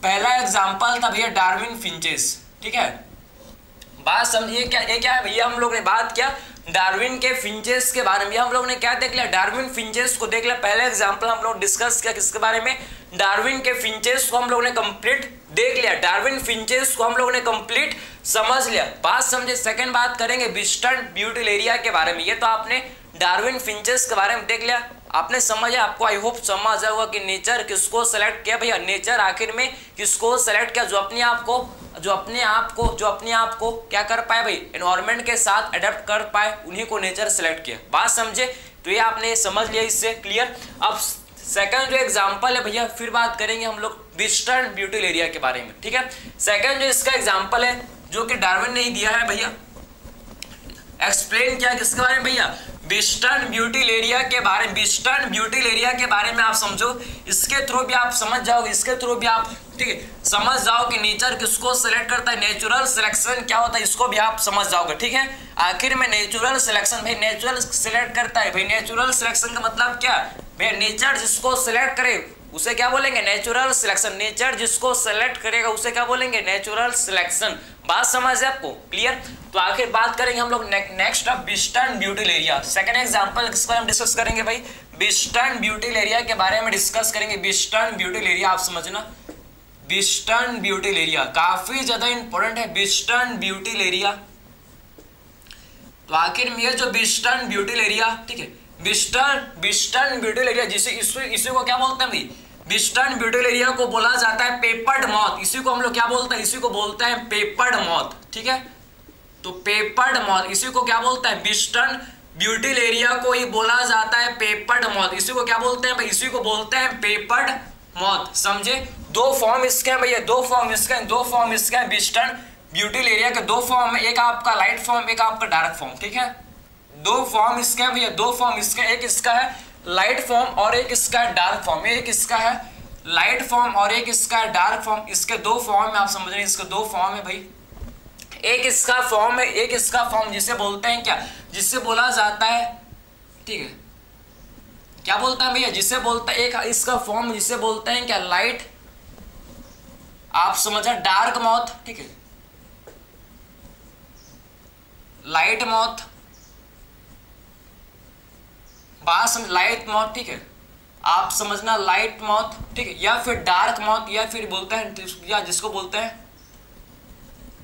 पहला एग्जाम्पल था भैया डार्विन फिंचेस। ठीक है, बात समझिए, क्या ये क्या है भैया, हम लोग ने बात किया डार्विन के फिंचेस के बारे में। हम लोग ने क्या देख लिया, डार्विन फिंचेस को देख लिया। पहले एग्जांपल हम लोग डिस्कस किया किसके बारे में, डार्विन के फिंचेस को हम लोग ने कंप्लीट देख लिया, डार्विन फिंचेस को हम लोग ने कंप्लीट समझ लिया। बात समझे। सेकंड बात करेंगे विस्टर्न ब्यूटिलेरिया के बारे में। ये तो आपने डार्विन फिंचेस के बारे में देख लिया, आपने समझा, आपको आई होप समझ आया होगा कि नेचर किसको सेलेक्ट किया भैया, नेचर आखिर में किसको सेलेक्ट किया, जो अपने आप को क्या कर पाए भाई, एनवायरनमेंट के साथ अडेप्ट कर पाए, उन्हीं को नेचर सेलेक्ट किया। बात समझे, तो ये आपने समझ लिया इससे। क्लियर? अब सेकंड जो एग्जांपल है भैया, फिर बात करेंगे हम लोग विस्टर्न ब्यूटिलेरिया के बारे में। ठीक है, सेकंड जो इसका एग्जांपल है जो कि डार्विन ने ही दिया है भैया, एक्सप्लेन किया किसके बारे में भैया, विस्टर्न ब्यूटिलेरिया के बारे में। विस्टर्न ब्यूटिलेरिया के बारे में आप समझो, इसके थ्रू भी आप समझ जाओगे, इसके थ्रू भी आप ठीक है समझ जाओ कि नेचर किसको सेलेक्ट करता है, नेचुरल सिलेक्शन क्या होता है, इसको भी आप समझ जाओगे। ठीक है, आखिर में नेचुरल सिलेक्शन भाई, नेचुरल सिलेक्ट करता है भाई, नेचुरल सिलेक्शन का मतलब क्या भाई, नेचर जिसको सिलेक्ट करे उसे क्या बोलेंगे, नेचुरल सिलेक्शन। नेचर जिसको सेलेक्ट करेगा उसे क्या बोलेंगे, नेचुरल सिलेक्शन। बात समझ है आपको? क्लियर? तो आखिर बात करेंगे हम लोग नेक्स्ट ऑफ विस्टर्न ब्यूटिलेरिया। सेकंड एग्जांपल किसको हम डिस्कस करेंगे भाई, विस्टर्न ब्यूटिलेरिया के बारे में डिस्कस करेंगे। विस्टर्न ब्यूटिलेरिया आप समझना, विस्टर्न ब्यूटिलेरिया काफी ज्यादा इंपॉर्टेंट है। विस्टर्न ब्यूटिलेरिया, तो आखिर में ये जो वेस्टर्न ब्यूटिल एरिया, ठीक है, वेस्टर्न ब्यूटिल एरिया, जिसे इसी को क्या बोलते हैं भाई, वेस्टर्न ब्यूटिल एरिया को बोला जाता है पेपर्ड मॉथ। इसी को हम लोग क्या बोलते हैं, इसी को बोलते हैं पेपर्ड मॉथ, ठीक है। तो पेपर्ड मॉथ, इसी को क्या बोलता है, वेस्टर्न ब्यूटिल एरिया को ही बोला जाता है पेपर्ड मॉथ। इसी को क्या बोलते हैं भाई, इसी को बोलते हैं पेपर्ड मॉथ, समझे। दो फॉर्म इसके हैं भैया, दो फॉर्म इसके हैं वेस्टर्न ब्यूटिल एरिया के, दो फॉर्म है, एक आपका लाइट फॉर्म, एक आपका डार्क फॉर्म, ठीक है। दो फॉर्म इसके हैं भैया, दो फॉर्म इसके, एक इसका है लाइट फॉर्म और एक इसका है डार्क फॉर्म, एक इसका है लाइट फॉर्म और एक इसका है डार्क फॉर्म। इसके दो फॉर्म है, आप समझ रहे हैं, इसके दो फॉर्म है भाई। एक इसका फॉर्म है, एक इसका फॉर्म, जिसे बोलते हैं क्या, जिससे बोला जाता है, ठीक है, क्या बोलता है भैया, जिसे बोलता है, एक इसका फॉर्म जिसे बोलते हैं क्या, लाइट, आप समझा, डार्क मॉथ, ठीक है, लाइट मॉथ, लाइट मॉथ, ठीक है, आप समझना, लाइट मॉथ, ठीक है, या फिर डार्क मॉथ, या फिर बोलते हैं, या जिसको बोलते हैं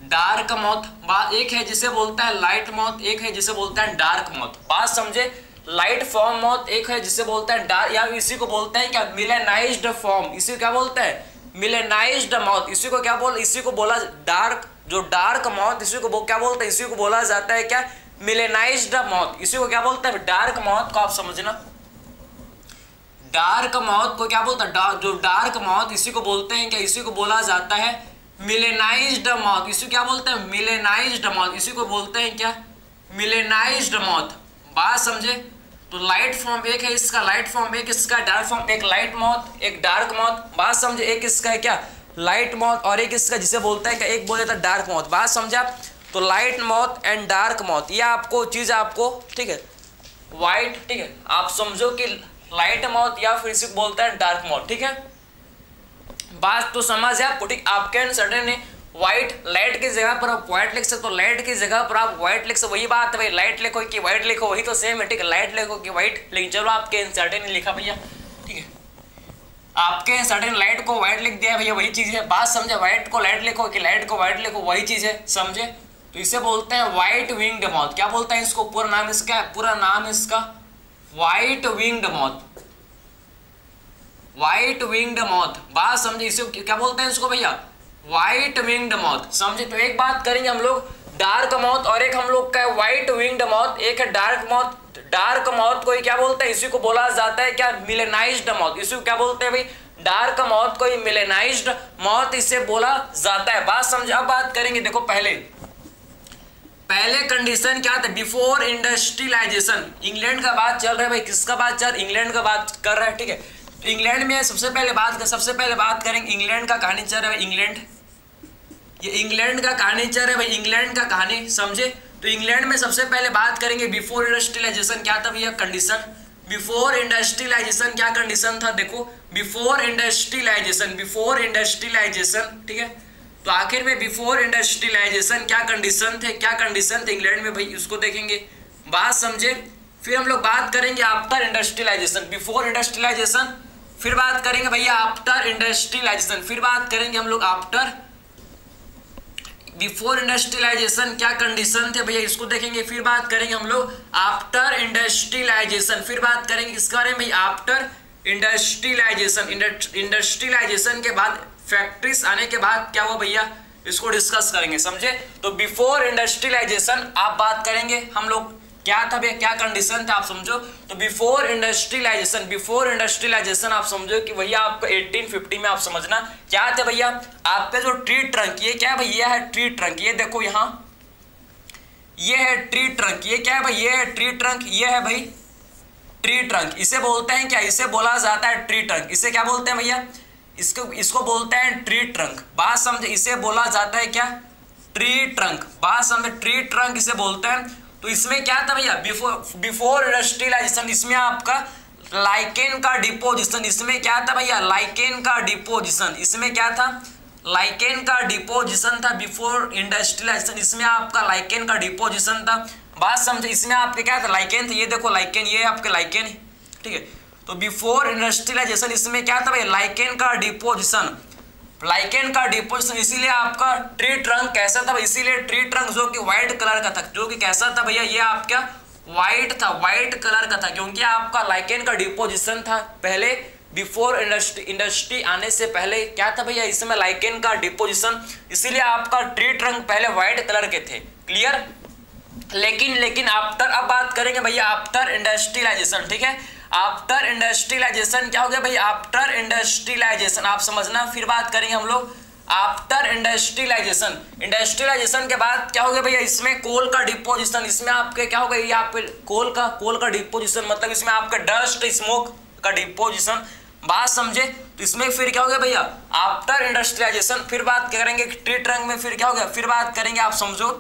डार्क मॉथ। एक है जिसे बोलता है लाइट मॉथ, एक है जिसे बोलता है डार्क मॉथ, बात समझे। लाइट फॉर्म मॉथ एक है जिसे बोलते हैं डार्क, या इसी को बोलते हैं क्या, मिलेनाइज्ड फॉर्म, इसी को क्या बोलते हैं, मिलेनाइज्ड मॉथ। इसी को क्या बोल, इसी को बोला डार्क, जो डार्क मॉथ, इसी को क्या बोलते हैं, इसी को बोला जाता है क्या, मिलेनाइज्ड मॉथ। इसी को क्या बोलते हैं, डार्क मॉथ को आप समझना, डार्क मॉथ को क्या बोलते हैं, जो डार्क मॉथ, इसी को बोलते हैं क्या, इसी को बोला जाता है मिलेनाइज्ड मॉथ। इसी को क्या बोलते हैं, मिलेनाइज्ड मॉथ, इसी को बोलते हैं क्या, मिलेनाइज्ड मॉथ, बात समझे। तो लाइट फॉर्म एक है इसका लाइट फॉर्म, एक इसका डार्क फॉर्म, एक लाइट मॉथ एक डार्क मॉथ, बात समझे। एक इसका है क्या, लाइट मॉथ, और एक इसका जिसे बोलता है क्या, एक बोले तो डार्क मॉथ, बात समझा। तो light moth and dark moth, ये आपको चीज आपको, ठीक है, व्हाइट, ठीक है, आप समझो कि लाइट मॉथ या फिर इसे बोलता है डार्क मॉथ, ठीक है, बात तो समझ है आपको, ठीक। आपके आंसर ने व्हाइट, लाइट की जगह पर आप व्हाइट लिख सकते हो, लाइट की जगह पर आप व्हाइट लिख सकते, वही बात है भाई, लाइट लिखो कि व्हाइट लिखो वही तो सेम है, ठीक है, लाइट लिखो कि व्हाइट, लेकिन चलो आपके आंसर ने लिखा भैया, ठीक है, आपके आंसर ने लाइट को व्हाइट लिख दिया भैया, वही चीज है, बात समझे। व्हाइट को लाइट लिखो कि लाइट को व्हाइट लिखो, वही चीज है, समझे। तो इसे बोलते हैं व्हाइट विंग्ड मॉथ, क्या बोलते हैं इसको, पूरा नाम इसका, पूरा नाम इसका white winged moth, white winged moth, बात समझे। इसे क्या बोलते हैं इसको भैया, व्हाइट विंग्ड मॉथ, समझे। तो एक बात करेंगे हम लोग डार्क मॉथ, और एक हम लोग का व्हाइट विंग्ड मॉथ, एक है डार्क मॉथ। डार्क मॉथ को क्या बोलते हैं, इसी को बोला जाता है क्या, मिलेनाइज्ड मॉथ। इसी को क्या बोलते हैं भाई, डार्क मॉथ को मिलेनाइज्ड मॉथ इसे बोला जाता है, बात समझे। अब बात करेंगे, देखो पहले कंडीशन क्या था, बिफोर इंडस्ट्रियलाइजेशन। इंग्लैंड का बात चल रहा है भाई, किसका बात चल, इंग्लैंड का बात कर रहा है, ठीक है। तो इंग्लैंड में सबसे पहले बात करेंगे, इंग्लैंड का कहानी चल रहा है, इंग्लैंड, ये इंग्लैंड का कहानी चल रहा है भाई, इंग्लैंड का कहानी, समझे। तो इंग्लैंड में सबसे पहले बात करेंगे बिफोर इंडस्ट्रियलाइजेशन, क्या था भैया कंडीशन, बिफोर इंडस्ट्रियलाइजेशन क्या कंडीशन था, देखो बिफोर इंडस्ट्रियलाइजेशन, ठीक है। तो आखिर में बिफोर इंडस्ट्रियलाइजेशन क्या कंडीशन थे, इंग्लैंड में भाई, उसको देखेंगे, बात समझे। फिर हम लोग बात करेंगे आफ्टर इंडस्ट्रियलाइजेशन, बिफोर इंडस्ट्रियलाइजेशन, फिर बात करेंगे भैया आफ्टर इंडस्ट्रियलाइजेशन, फिर बात करेंगे हम लोग आफ्टर, बिफोर इंडस्ट्रियलाइजेशन क्या कंडीशन थे भैया, इसको देखेंगे। फिर बात करेंगे हम लोग आफ्टर इंडस्ट्रियलाइजेशन, फिर बात करेंगे किसके बारे में भाई, आफ्टर इंडस्ट्रियलाइजेशन। इंडस्ट्रियलाइजेशन के बाद, फैक्ट्रीज आने के बाद क्या हुआ भैया, इसको डिस्कस करेंगे, समझे। तो बिफोर इंडस्ट्रियलाइजेशन आप बात करेंगे हम लोग, क्या था भैया, क्या कंडीशन था आप समझो। तो बिफोर इंडस्ट्रियलाइजेशन आप समझो कि भैया आपको 1850 में आप समझना क्या थे भैया, आपका जो ट्री ट्रंक, ये क्या है भाई, ये है ट्री ट्रंक, ये देखो यहाँ, ये है ट्री ट्रंक, ये क्या है भाई, ये है ट्री ट्रंक, ये है भाई ट्री ट्रंक। इसे बोलते हैं क्या, इसे बोला जाता है ट्री ट्रंक। इसे क्या बोलते हैं भैया, इसको बोलते हैं ट्री ट्रंक, बात समझे। इसे बोला जाता है क्या, ट्री ट्रंक, बात समझे, ट्री ट्रंक इसे बोलते हैं। तो इसमें क्या था भैया, बिफोर इंडस्ट्रियलाइजेशन, इसमें आपका लाइकेन का डिपोजिशन, इसमें क्या था भैया, लाइकेन का डिपोजिशन, इसमें क्या था, लाइकेन का डिपोजिशन था बिफोर इंडस्ट्रियलाइजेशन, इसमें आपका लाइकेन का डिपोजिशन था, बात समझे। इसमें आपके क्या था, लाइकेन था, ये देखो लाइकेन, ये आपके लाइकेन, ठीक है। तो बिफोर इंडस्ट्रियलाइजेशन इसमें क्या था भाई, लाइकेन का डिपोजिशन, लाइकेन का डिपोजिशन, इसीलिए आपका ट्री ट्रंक कैसा था, इसीलिए ट्री ट्रंक जो कि व्हाइट कलर का था, जो कि कैसा था भैया, ये आपका व्हाइट था, व्हाइट कलर का था, क्योंकि आपका लाइकेन का डिपोजिशन था पहले बिफोर इंडस्ट्री आने से पहले क्या था भैया, इसमें लाइकेन का डिपोजिशन, इसीलिए आपका ट्री ट्रंक पहले व्हाइट कलर के थे। क्लियर। लेकिन आफ्टर, अब बात करेंगे भैया आफ्टर इंडस्ट्रियलाइजेशन। ठीक है, आफ्टर इंडस्ट्रियलाइजेशन क्या हो गया भैया, आफ्टर इंडस्ट्रियलाइजेशन आप समझना, फिर बात करेंगे हम लोग आफ्टर इंडस्ट्रियलाइजेशन। इंडस्ट्रियलाइजेशन के बाद क्या हो गया भैया, इसमें कोल का डिपोजिशन, इसमें आपके क्या हो गया, ये आपके कोल का डिपोजिशन, मतलब इसमें आपका डस्ट स्मोक का डिपोजिशन, बात समझे। तो इसमें फिर क्या हो गया भैया, आफ्टर इंडस्ट्रियलाइजेशन। फिर बात करेंगे ट्री ट्रंक में, फिर क्या हो गया, फिर बात करेंगे, आप समझो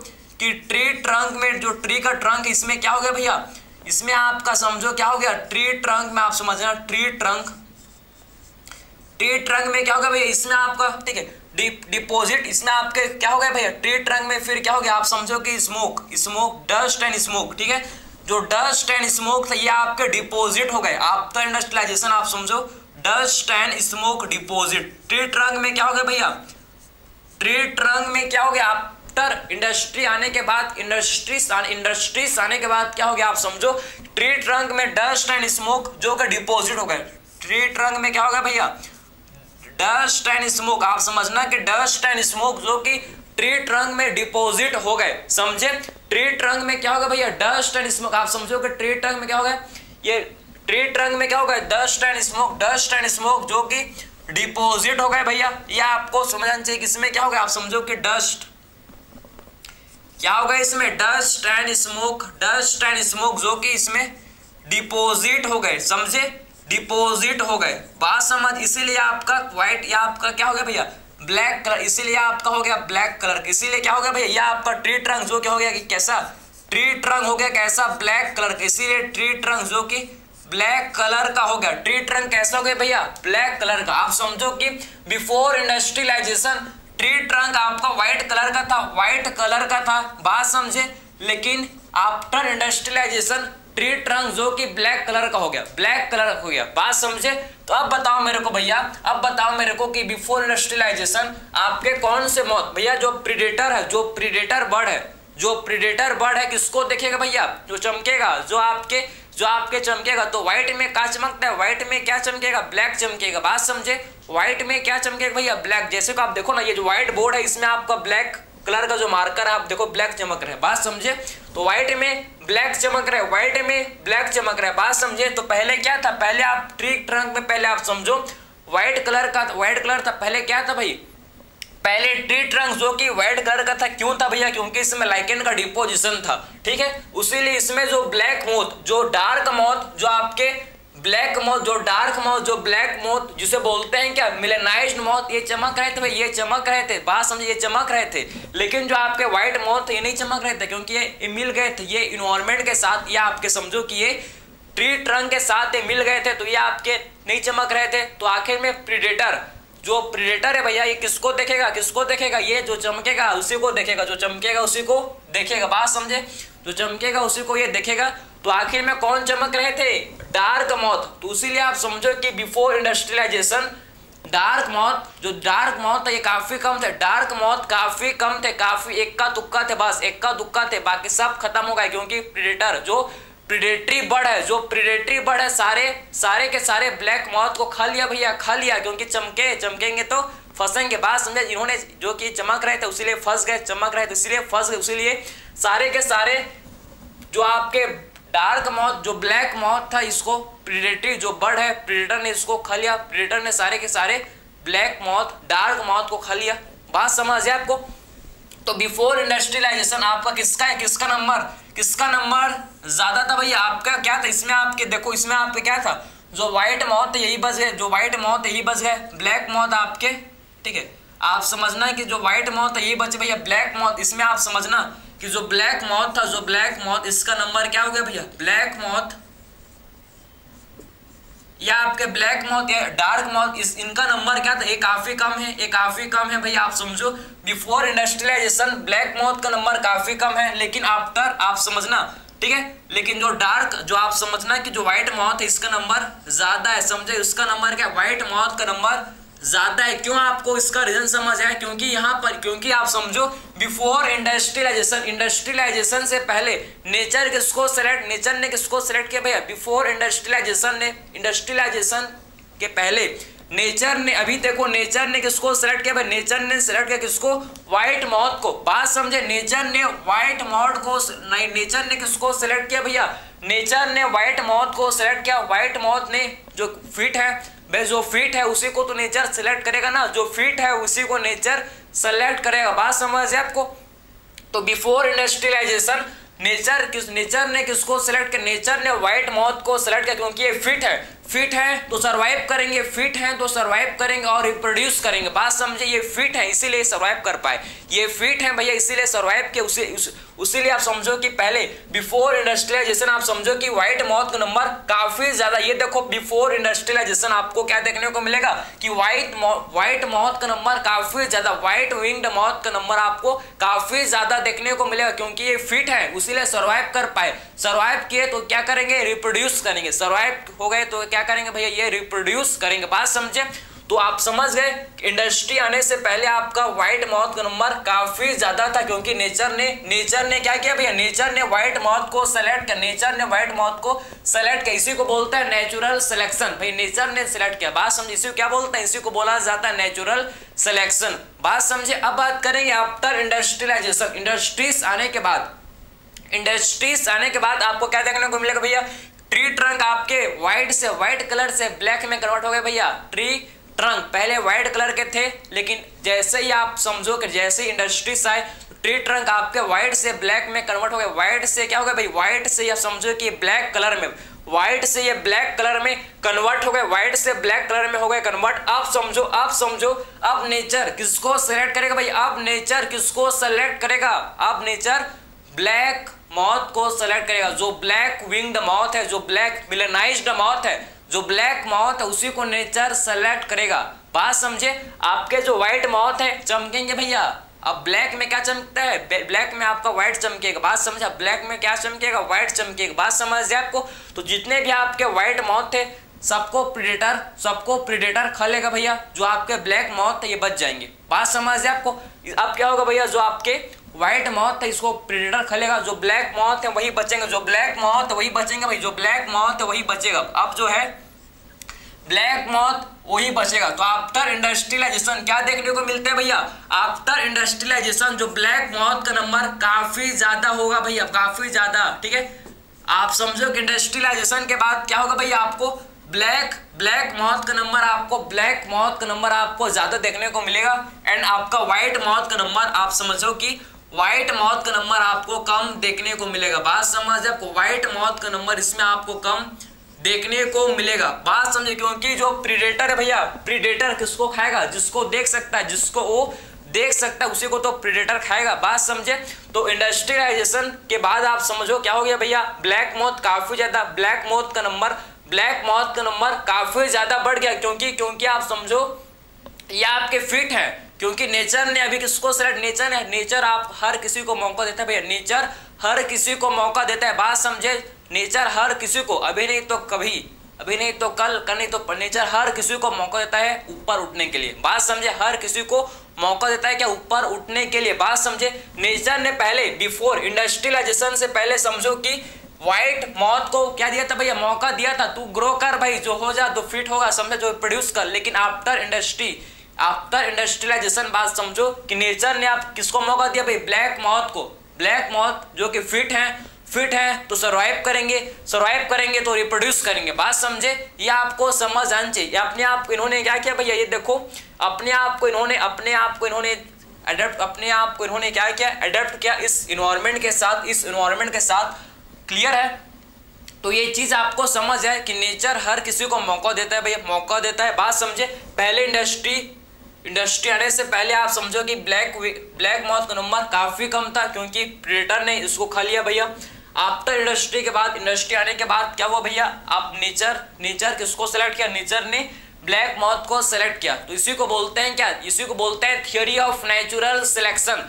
कि ट्री ट्रंक में जो ट्री का ट्रंक, इसमें क्या हो गया भैया, इसमें आपका समझो क्या हो गया, ट्री ट्रंक में आप समझना, ट्री ट्रंक में क्या हो गया भैया, इसमें आपका ठीक है डिपोजिट, इसमें आपके क्या हो गया भैया, ट्री ट्रंक में फिर क्या हो गया, आप समझो कि स्मोक, डस्ट एंड स्मोक। ठीक है, जो डस्ट एंड स्मोक था ये आपके डिपोजिट हो गए आफ्टर इंडस्ट्रियलाइजेशन, आप समझो dust and smoke deposit. Tree trunk में क्या हो गया भैया, ट्री ट्रंक में क्या हो गया, आफ्टर इंडस्ट्री आने के बाद, इंडस्ट्रीज आने के बाद क्या हो गया, आप समझो ट्री ट्रंक में डस्ट एंड स्मोक जो कि डिपोजिट हो गए। ट्री ट्रंक में क्या होगा भैया, डस्ट एंड स्मोक, आप समझना कि डस्ट एंड स्मोक जो कि ट्री ट्रंक में डिपोजिट हो गए, समझे। ट्री ट्रंक में क्या होगा भैया, डस्ट एंड स्मोक, आप समझो कि ट्री ट्रंक में क्या होगा, ये ट्री ट्रंक में क्या होगा, डस्ट एंड स्मोक जो कि डिपोजिट हो गए भैया। ये आपको समझना चाहिए, किसमें क्या होगा, आप समझो कि डस्ट क्या होगा, इसमें डस्ट एंड स्मोक जो कि इसमें डिपोजिट हो गए, समझे, डिपोजिट हो गए, बात समझ। इसीलिए आपका व्हाइट, या आपका क्या हो गया भैया, ब्लैक कलर, इसीलिए आपका हो गया ब्लैक कलर, इसीलिए क्या हो गया भैया, यह आपका ट्री ट्रंक जो क्या हो गया कि कैसा, ट्री ट्रंक हो गया कैसा, ब्लैक कलर, इसीलिए ट्री ट्रंक जो कि ब्लैक कलर का हो गया। ट्री ट्रंक कैसा हो गया भैया, ब्लैक कलर का। आप समझो कि बिफोर इंडस्ट्रियलाइजेशन ट्री ट्रंक आपका व्हाइट कलर का था, बात समझे। लेकिन आफ्टर इंडस्ट्रियलाइजेशन ट्री ट्रंक जो कि ब्लैक कलर का हो गया, बात समझे। तो अब बताओ मेरे को भैया, कि बिफोर इंडस्ट्रियलाइजेशन आपके कौन से मौत भैया, जो प्रीडेटर बर्ड है किसको देखेगा भैया, जो चमकेगा, जो आपके चमकेगा, तो व्हाइट में क्या चमकता है, व्हाइट में क्या चमकेगा, ब्लैक चमकेगा, बात समझे। व्हाइट में क्या चमकेगा भैया, ब्लैक। जैसे को आप देखो ना, ये जो व्हाइट बोर्ड है इसमें आपका ब्लैक कलर का जो मार्कर है, आप देखो ब्लैक चमक रहा है, बात समझे। तो व्हाइट में ब्लैक चमक रहा है, बात समझे। तो पहले क्या था, पहले आप ट्री ट्रंक में पहले आप समझो व्हाइट कलर था, पहले क्या था भाई, पहले ट्री ट्रंक जो कि व्हाइट कलर का था, क्यों था भैया, क्योंकि इसमें लाइकेन का डिपोजिशन था, ठीक है। उसीलिए इसमें जो ब्लैक मॉथ, जो डार्क मॉथ, जो आपके ब्लैक मॉथ, जो डार्क मॉथ, जो ब्लैक मॉथ जिसे बोलते हैं क्या, मिलेनाइज्ड मॉथ, ये चमक रहे थे भाई, ये चमक रहे थे, बात समझे, ये चमक रहे थे। लेकिन जो आपके व्हाइट मॉथ ये नहीं चमक रहे थे, क्योंकि ये मिल गए थे, ये इन्वायरमेंट के साथ, या आपके समझो कि ये ट्री ट्रंक के साथ ये मिल गए थे, तो ये आपके नहीं चमक रहे थे। तो आखिर में प्रीडेटर, जो प्रीडेटर है भैया, ये किसको देखेगा, ये जो चमकेगा उसी को देखेगा, बात समझे, जो चमकेगा उसी को ये देखेगा। तो आखिर में कौन चमक रहे थे, डार्क मॉथ। तो इसीलिए आप समझो कि बिफोर इंडस्ट्रियलाइजेशन डार्क मॉथ ये काफी कम थे, काफी इक्का दुक्का थे, बाकी सब खत्म हो गए, क्योंकि प्रीडेटर, जो प्रीडेटरी बर्ड है, सारे के सारे ब्लैक मॉथ को खा लिया, क्योंकि चमकेंगे तो फंसेंगे, बात समझे। इन्होंने जो कि चमक रहे थे उसीलिए फंस गए, इसीलिए सारे के सारे जो आपके डार्क मॉथ, जो ब्लैक मॉथ था, इसको प्रीडेटरी जो बर्ड है, प्रीडेटर ने इसको खा लिया, प्रीडेटर ने सारे के सारे ब्लैक मॉथ, डार्क मॉथ को खा लिया, बात समझ है आपको। तो बिफोर इंडस्ट्रियलाइजेशन आपका किसका नंबर ज्यादा था भैया, आपका क्या था, इसमें आपके देखो, इसमें आपके क्या था, जो व्हाइट मॉथ यही बच गए, ब्लैक मॉथ आपके, ठीक है। आप समझना कि जो व्हाइट मॉथ यही बचे भैया, ब्लैक मॉथ, इसमें आप समझना कि जो ब्लैक मॉथ था, इसका नंबर क्या हो गया भैया, ब्लैक मॉथ, या आपके ब्लैक मॉथ या डार्क मॉथ, इनका नंबर क्या था, ये काफी कम है भैया। आप समझो बिफोर इंडस्ट्रियलाइजेशन ब्लैक मॉथ का नंबर काफी कम है, लेकिन आफ्टर आप समझना, ठीक है। लेकिन जो डार्क, जो आप समझना कि जो व्हाइट मॉथ है इसका नंबर ज्यादा है, समझे, उसका नंबर क्या, व्हाइट मॉथ का नंबर ज्यादा है। क्यों, आपको इसका रीजन समझ आया, क्योंकि यहाँ पर, क्योंकि आप समझो बिफोर इंडस्ट्रियलाइजेशन, इंडस्ट्रियलाइजेशन से पहले नेचर किसको सेलेक्ट, नेचर ने किसको सेलेक्ट किया भैया, बिफोर इंडस्ट्रियलाइजेशन ने, इंडस्ट्रियलाइजेशन के पहले नेचर ने, अभी देखो नेचर ने किसको सेलेक्ट किया भाई, नेचर ने सेलेक्ट किया किसको, व्हाइट मॉथ को। बात समझे, नेचर ने व्हाइट मॉथ को, नहीं, नेचर ने किसको सेलेक्ट किया भैया, नेचर ने व्हाइट मॉथ को सेलेक्ट किया। व्हाइट मॉथ ने जो फिट है भाई, जो फिट है उसी को तो नेचर सेलेक्ट करेगा ना, जो फिट है उसी को नेचर सेलेक्ट करेगा। बात समझ है आपको। तो बिफोर इंडस्ट्रियलाइजेशन नेचर ने किसको सेलेक्ट किया, नेचर ने व्हाइट मॉथ को सेलेक्ट किया, क्योंकि ये फिट है, फिट है तो सरवाइव करेंगे, फिट है तो सरवाइव करेंगे और रिप्रोड्यूस करेंगे। बात समझे, ये फिट है इसीलिए सरवाइव कर पाए, ये फिट है भैया इसीलिए सरवाइव किया, उसीलिए आप समझो कि पहले बिफोर इंडस्ट्रियलाइजेशन आप समझो कि व्हाइट मॉथ का नंबर काफी ज्यादा, ये देखो बिफोर इंडस्ट्रियलाइजेशन आपको क्या देखने को मिलेगा कि व्हाइट मॉथ का नंबर काफी ज्यादा, व्हाइट विंग्ड मॉथ का नंबर आपको काफी ज्यादा देखने को मिलेगा, क्योंकि ये फिट है इसीलिए सरवाइव कर पाए। सरवाइव किए तो क्या करेंगे, रिप्रोड्यूस करेंगे, सरवाइव हो गए तो क्या करेंगे भैया, ये रिप्रोड्यूस करेंगे। बात समझे, तो आप समझ गए इंडस्ट्री आने से पहले आपका व्हाइट मॉथ का नंबर काफी ज्यादा था, क्योंकि नेचर ने क्या किया भैया, नेचर ने व्हाइट मॉथ को सेलेक्ट किया, नेचर ने व्हाइट मॉथ को सेलेक्ट किया। इसी को बोलते हैं नेचुरल सिलेक्शन, भाई नेचर ने सिलेक्ट किया। बात समझे, इसी को क्या बोलते हैं, इसी को बोला जाता है नेचुरल सिलेक्शन। बात समझे। अब बात करेंगे आफ्टर इंडस्ट्रियलाइजेशन, इंडस्ट्रीज आने के बाद, इंडस्ट्रीज आने के बाद आपको क्या देखने को मिलेगा भैया, ट्री ट्रंक आपके व्हाइट से, व्हाइट कलर से ब्लैक में कन्वर्ट हो गए भैया। ट्री ट्रंक पहले व्हाइट कलर के थे, लेकिन जैसे ही आप समझो कि जैसे ही इंडस्ट्रीज आए ट्री ट्रंक आपके व्हाइट से ब्लैक में कन्वर्ट हो गए। व्हाइट से क्या हो गया भाई, व्हाइट से आप समझो कि ब्लैक कलर में, व्हाइट से ये ब्लैक कलर में कन्वर्ट हो गए, व्हाइट से ब्लैक कलर में हो गए कन्वर्ट। आप समझो अब नेचर किसको सेलेक्ट करेगा भाई, अब नेचर किसको सेलेक्ट करेगा, अब नेचर ब्लैक मॉथ को सेलेक्ट करेगा। जो ब्लैक विंग्ड मॉथ है, जो ब्लैक मिलेनाइज्ड मॉथ है, जो ब्लैक मॉथ है उसी को नेचर सेलेक्ट करेगा। बात समझे, आपके जो व्हाइट मॉथ है चमकेंगे भैया, अब ब्लैक में क्या चमकता है, ब्लैक में आपका व्हाइट चमकेगा। बात समझा, ब्लैक में क्या चमकेगा, व्हाइट चमकेगा। बात समझ जाए आपको। तो जितने भी आपके व्हाइट मॉथ थे सबको प्रीडेटर खा लेगा भैया, जो आपके ब्लैक मॉथ है ये बच जाएंगे। बात समझ जाए आपको। अब क्या होगा भैया, जो आपके व्हाइट मॉथ है इसको प्रेडेटर खलेगा, जो ब्लैक मॉथ है वही बचेंगे, जो ब्लैक मॉथ है वही बचेंगे भाई, जो ब्लैक मॉथ है वही बचेगा। अब जो है ब्लैक मॉथ वही बचेगा। तो आफ्टर इंडस्ट्रियलाइजेशन क्या देखने को मिलता है भैया, आफ्टर इंडस्ट्रियलाइजेशन जो ब्लैक मॉथ का नंबर काफी ज्यादा होगा भैया, काफी ज्यादा। ठीक है, आप समझो कि इंडस्ट्रियलाइजेशन के बाद क्या होगा भैया, आपको ब्लैक मॉथ का नंबर आपको ज्यादा देखने को मिलेगा। एंड आपका व्हाइट मॉथ का नंबर आप समझो कि व्हाइट मॉथ का नंबर आपको कम देखने को मिलेगा। बात समझ आपको, व्हाइट मॉथ का नंबर इसमें आपको कम देखने को मिलेगा। बात समझे, क्योंकि जो प्रीडेटर है भैया, प्रीडेटर किसको खाएगा, जिसको देख सकता है, जिसको वो देख सकता है उसी को तो प्रीडेटर खाएगा। बात समझे। तो इंडस्ट्रियलाइजेशन के बाद आप समझो क्या हो गया भैया, ब्लैक मॉथ काफी ज्यादा, ब्लैक मॉथ का नंबर काफी ज्यादा बढ़ गया, क्योंकि आप समझो ये आपके फिट है, क्योंकि नेचर ने अभी किसको सेलेक्ट, नेचर आप हर किसी को मौका देता है भैया, नेचर हर किसी को मौका देता है। बात समझे, नेचर हर किसी को, अभी नहीं तो कभी, अभी नहीं तो कल नहीं तो नेचर हर किसी को मौका देता है ऊपर उठने के लिए। बात समझे, हर किसी को मौका देता है क्या, ऊपर उठने के लिए। बात समझे, नेचर ने पहले बिफोर इंडस्ट्रियलाइजेशन से पहले समझो कि व्हाइट मॉथ को क्या दिया था भैया, मौका दिया था, तू ग्रो कर भाई, जो हो जा, जो फिट होगा, समझे, जो प्रोड्यूस कर। लेकिन आफ्टर इंडस्ट्रियलाइजेशन बात समझो कि नेचर ने आप किसको मौका दिया भाई, ब्लैक मॉथ को। ब्लैक मॉथ जो कि फिट है तो सर्वाइव करेंगे तो रिप्रोड्यूस करेंगे। बात समझे, ये आपको समझ आनी चाहिए। अपने आप इन्होंने क्या किया भैया, ये देखो अपने आप को इन्होंने क्या किया, अडेप्ट किया इस इन्वायरमेंट के साथ। क्लियर है। तो ये चीज आपको समझ है कि नेचर हर किसी को मौका देता है भैया, मौका देता है। बात समझे, पहले इंडस्ट्री आने से पहले आप समझो कि ब्लैक मॉथ का नंबर काफी कम था, क्योंकि प्रेडेटर ने इसको खा लिया भैया। आफ्टर इंडस्ट्री आने के बाद क्या हुआ भैया, आप नेचर किसको सेलेक्ट किया, नेचर ने ब्लैक मॉथ को सेलेक्ट किया। तो इसी को बोलते हैं क्या, इसी को बोलते हैं थियोरी ऑफ नेचुरल सिलेक्शन।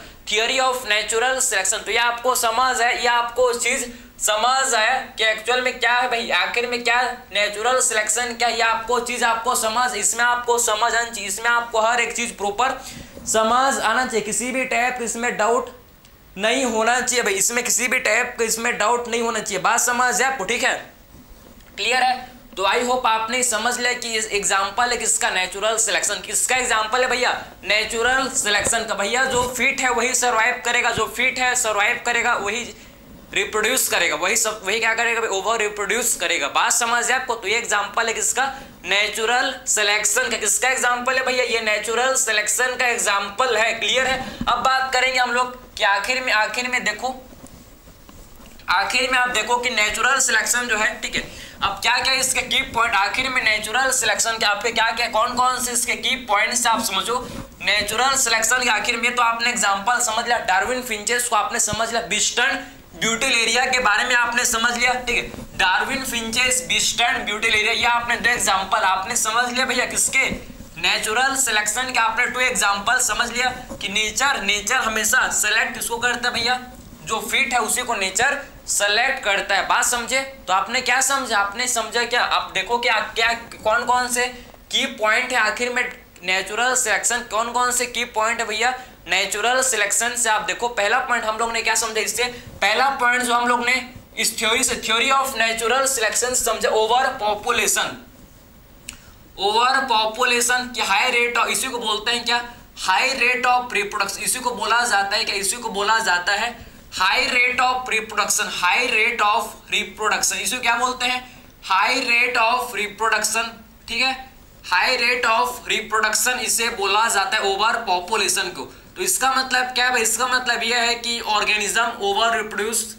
तो ये आपको समझ है, ये आपको चीज समझ आया कि एक्चुअल में क्या है भाई, आखिर में क्या नेचुरल सिलेक्शन क्या, ये आपको चीज आपको समझ, इसमें आपको समझ आना चाहिए, इसमें आपको हर एक चीज प्रॉपर समझ आना चाहिए, किसी भी टाइप इसमें डाउट नहीं होना चाहिए भाई, इसमें किसी भी टाइप का इसमें डाउट नहीं होना चाहिए। बात समझ है आपको, ठीक है, क्लियर है। तो आई होप आपने समझ लिया कि एग्जाम्पल है किसका, नेचुरल सिलेक्शन। किसका एग्जाम्पल है भैया, नेचुरल सिलेक्शन का। भैया जो फिट है वही सर्वाइव करेगा, जो फिट है सर्वाइव करेगा, वही रिप्रोड्यूस करेगा, वही क्या करेगा भाई, ओवर रिप्रोड्यूस करेगा। बात समझ है आपको। तो ये एग्जाम्पल है किसका, नेचुरल सिलेक्शन का। किसका एग्जाम्पल है भैया, ये नेचुरल सिलेक्शन का एग्जाम्पल है, क्लियर है। अब बात करेंगे हम लोग कि आखिर में देखो, आखिर में आप देखो कि नेचुरल सिलेक्शन जो है, ठीक है, अब क्या क्या इसके की पॉइंट, आखिर में नेचुरल सिलेक्शन के आपके क्या क्या कौन कौन से इसके की पॉइंट्स आप समझो नेचुरल सिलेक्शन के। आखिर में तो आपने एग्जांपल समझ लिया, डार्विन फिंचेस को आपने समझ लिया, बिस्टन ब्यूटिलेरिया के बारे में आपने समझ लिया, ठीक है, डार्विन फिंचेस, बिस्टन ब्यूटिलेरिया, ये आपने दो एग्जांपल आपने समझ लिया भैया किसके, नेचुरल सिलेक्शन के। आपने टू एग्जांपल समझ लिया कि नेचर हमेशा सेलेक्ट किसको करता है भैया, जो फिट है उसी को नेचर सेलेक्ट करता है। बात समझे। तो आपने क्या समझा, आपने समझा क्या, आप देखो क्या क्या कौन कौन से की पॉइंट है आखिर में नेचुरल सिलेक्शन, कौन कौन से की पॉइंट है भैया नेचुरल सिलेक्शन से। आप देखो पहला पॉइंट हम लोग ने क्या समझा, इससे पहला पॉइंट जो हम लोग ने इस थ्योरी से, थ्योरी ऑफ नेचुरल सिलेक्शन समझा, ओवर पॉपुलेशन, ओवर पॉपुलेशन की हाई रेट ऑफ, इसी को बोलते हैं क्या, हाई रेट ऑफ रिप्रोडक्शन, इसी को बोला जाता है क्या, इसी को बोला जाता है high rate of reproduction, high rate of reproduction, इसे क्या बोलते हैं, हाई रेट ऑफ रिप्रोडक्शन, ठीक है, हाई रेट ऑफ रिप्रोडक्शन इसे बोला जाता है ओवर पॉपुलेशन को। तो इसका मतलब क्या है, इसका मतलब यह है कि ऑर्गेनिज्म ओवर रिप्रोड्यूस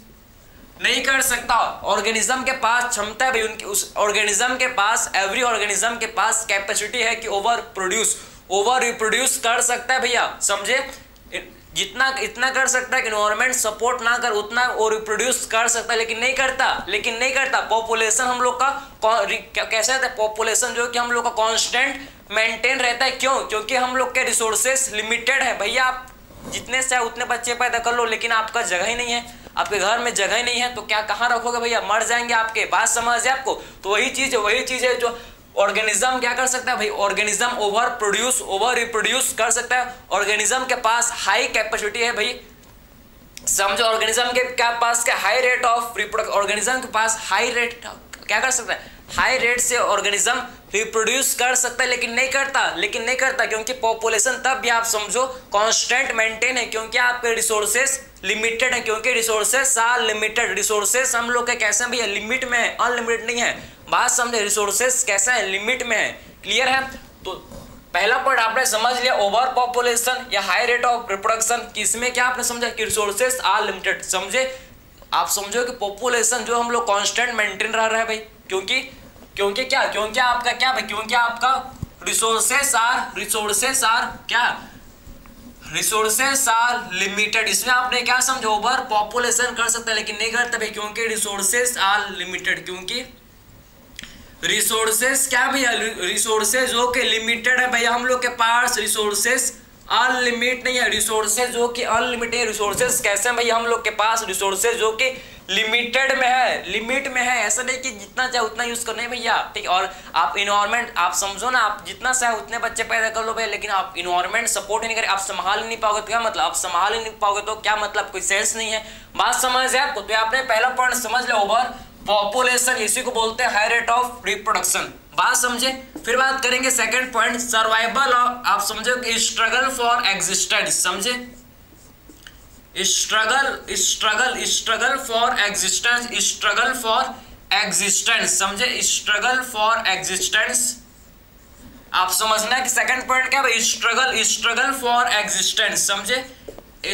नहीं कर सकता, ऑर्गेनिज्म के पास क्षमता है भाई, उनकी उस ऑर्गेनिज्म के पास, एवरी ऑर्गेनिज्म के पास कैपेसिटी है कि ओवर रिप्रोड्यूस कर सकता है भैया, समझे, जितना इतना कर सकता है कि एनवायरमेंट सपोर्ट ना कर उतना वो रिप्रोड्यूस कर सकता है, लेकिन नहीं करता। पॉपुलेशन हम लोग का कैसे रहता है, पॉपुलेशन जो कि हम लोग का कांस्टेंट मेंटेन रहता है। क्यों, क्योंकि हम लोग के रिसोर्सेस लिमिटेड है भैया, आप जितने से उतने बच्चे पैदा कर लो, लेकिन आपका जगह ही नहीं है, आपके घर में जगह ही नहीं है, तो क्या कहाँ रखोगे भैया, मर जाएंगे आपके। बात समझ है आपको। तो वही चीज है जो ऑर्गेनिज्म क्या कर सकता है भाई, ऑर्गेनिज्म ओवर रिप्रोड्यूस कर सकता है। ऑर्गेनिज्म के पास हाई कैपेसिटी है भाई, समझो, ऑर्गेनिज्म के क्या पास क्या high rate of reproduction, organism के पास हाई रेट क्या कर सकता है, हाई रेट से ऑर्गेनिज्म रिप्रोड्यूस कर सकता है, लेकिन नहीं करता क्योंकि पॉपुलेशन तब भी आप समझो कांस्टेंट मेंटेन है, क्योंकि आपके रिसोर्सेस लिमिटेड है, क्योंकि रिसोर्सेस आर लिमिटेड। रिसोर्सेस हम लोग के कैसे भैया, लिमिट में है, अनलिमिटेड नहीं है। बात समझे, रिसोर्सेस कैसा है, लिमिट में है, क्लियर है। तो पहला पॉइंट आपने समझ लिया ओवर पॉपुलेशन या हाई रेट ऑफ रिप्रोडक्शन, कि इसमें क्या आपने समझा कि रिसोर्सेस आर लिमिटेड, समझे, आप समझो कि पॉपुलेशन जो हम लोग कांस्टेंट मेंटेन रह रहा है भाई, क्योंकि आपका क्या भाई, क्योंकि आपका रिसोर्सेस आर लिमिटेड। इसमें आपने क्या समझो, ओवर पॉपुलेशन कर सकते हैं, लेकिन नहीं करते भाई, क्योंकि रिसोर्सेस आर लिमिटेड, क्योंकि रिसोर्सेस क्या भैया, रिसोर्सेस जो कि लिमिटेड है भैया, हम लोग के पास रिसोर्सेस अनलिमिटेड नहीं है, रिसोर्सेस जो कि अनलिमिटेड है। रिसोर्सेस कैसे हैं भैया, हम लोग के पास रिसोर्सेस जो कि लिमिटेड में है, लिमिट में है, ऐसा नहीं कि जितना चाहे उतना यूज करना है भैया, ठीक। और आप इन्वायरमेंट आप समझो ना, आप जितना चाहे उतने बच्चे पैदा कर लो भैया, लेकिन आप इन्वायरमेंट सपोर्ट ही नहीं करे, आप संभाल नहीं पाओगे तो क्या मतलब, आप संभाल ही नहीं पाओगे तो क्या मतलब, कोई सेंस नहीं है। बात समझ है आपको। तो आपने पहला पॉइंट समझ लिया ओवर पॉपुलेशन, इसी को बोलते हैं हाई रेट ऑफ रिप्रोडक्शन। बात समझे। फिर बात करेंगे सेकंड पॉइंट, सर्वाइवल ऑफ, आप समझो कि स्ट्रगल फॉर एग्जिस्टेंस, समझे, स्ट्रगल फॉर एग्जिस्टेंस, समझे, स्ट्रगल फॉर एग्जिस्टेंस। आप समझना कि सेकंड पॉइंट क्या है, स्ट्रगल फॉर एग्जिस्टेंस, समझे,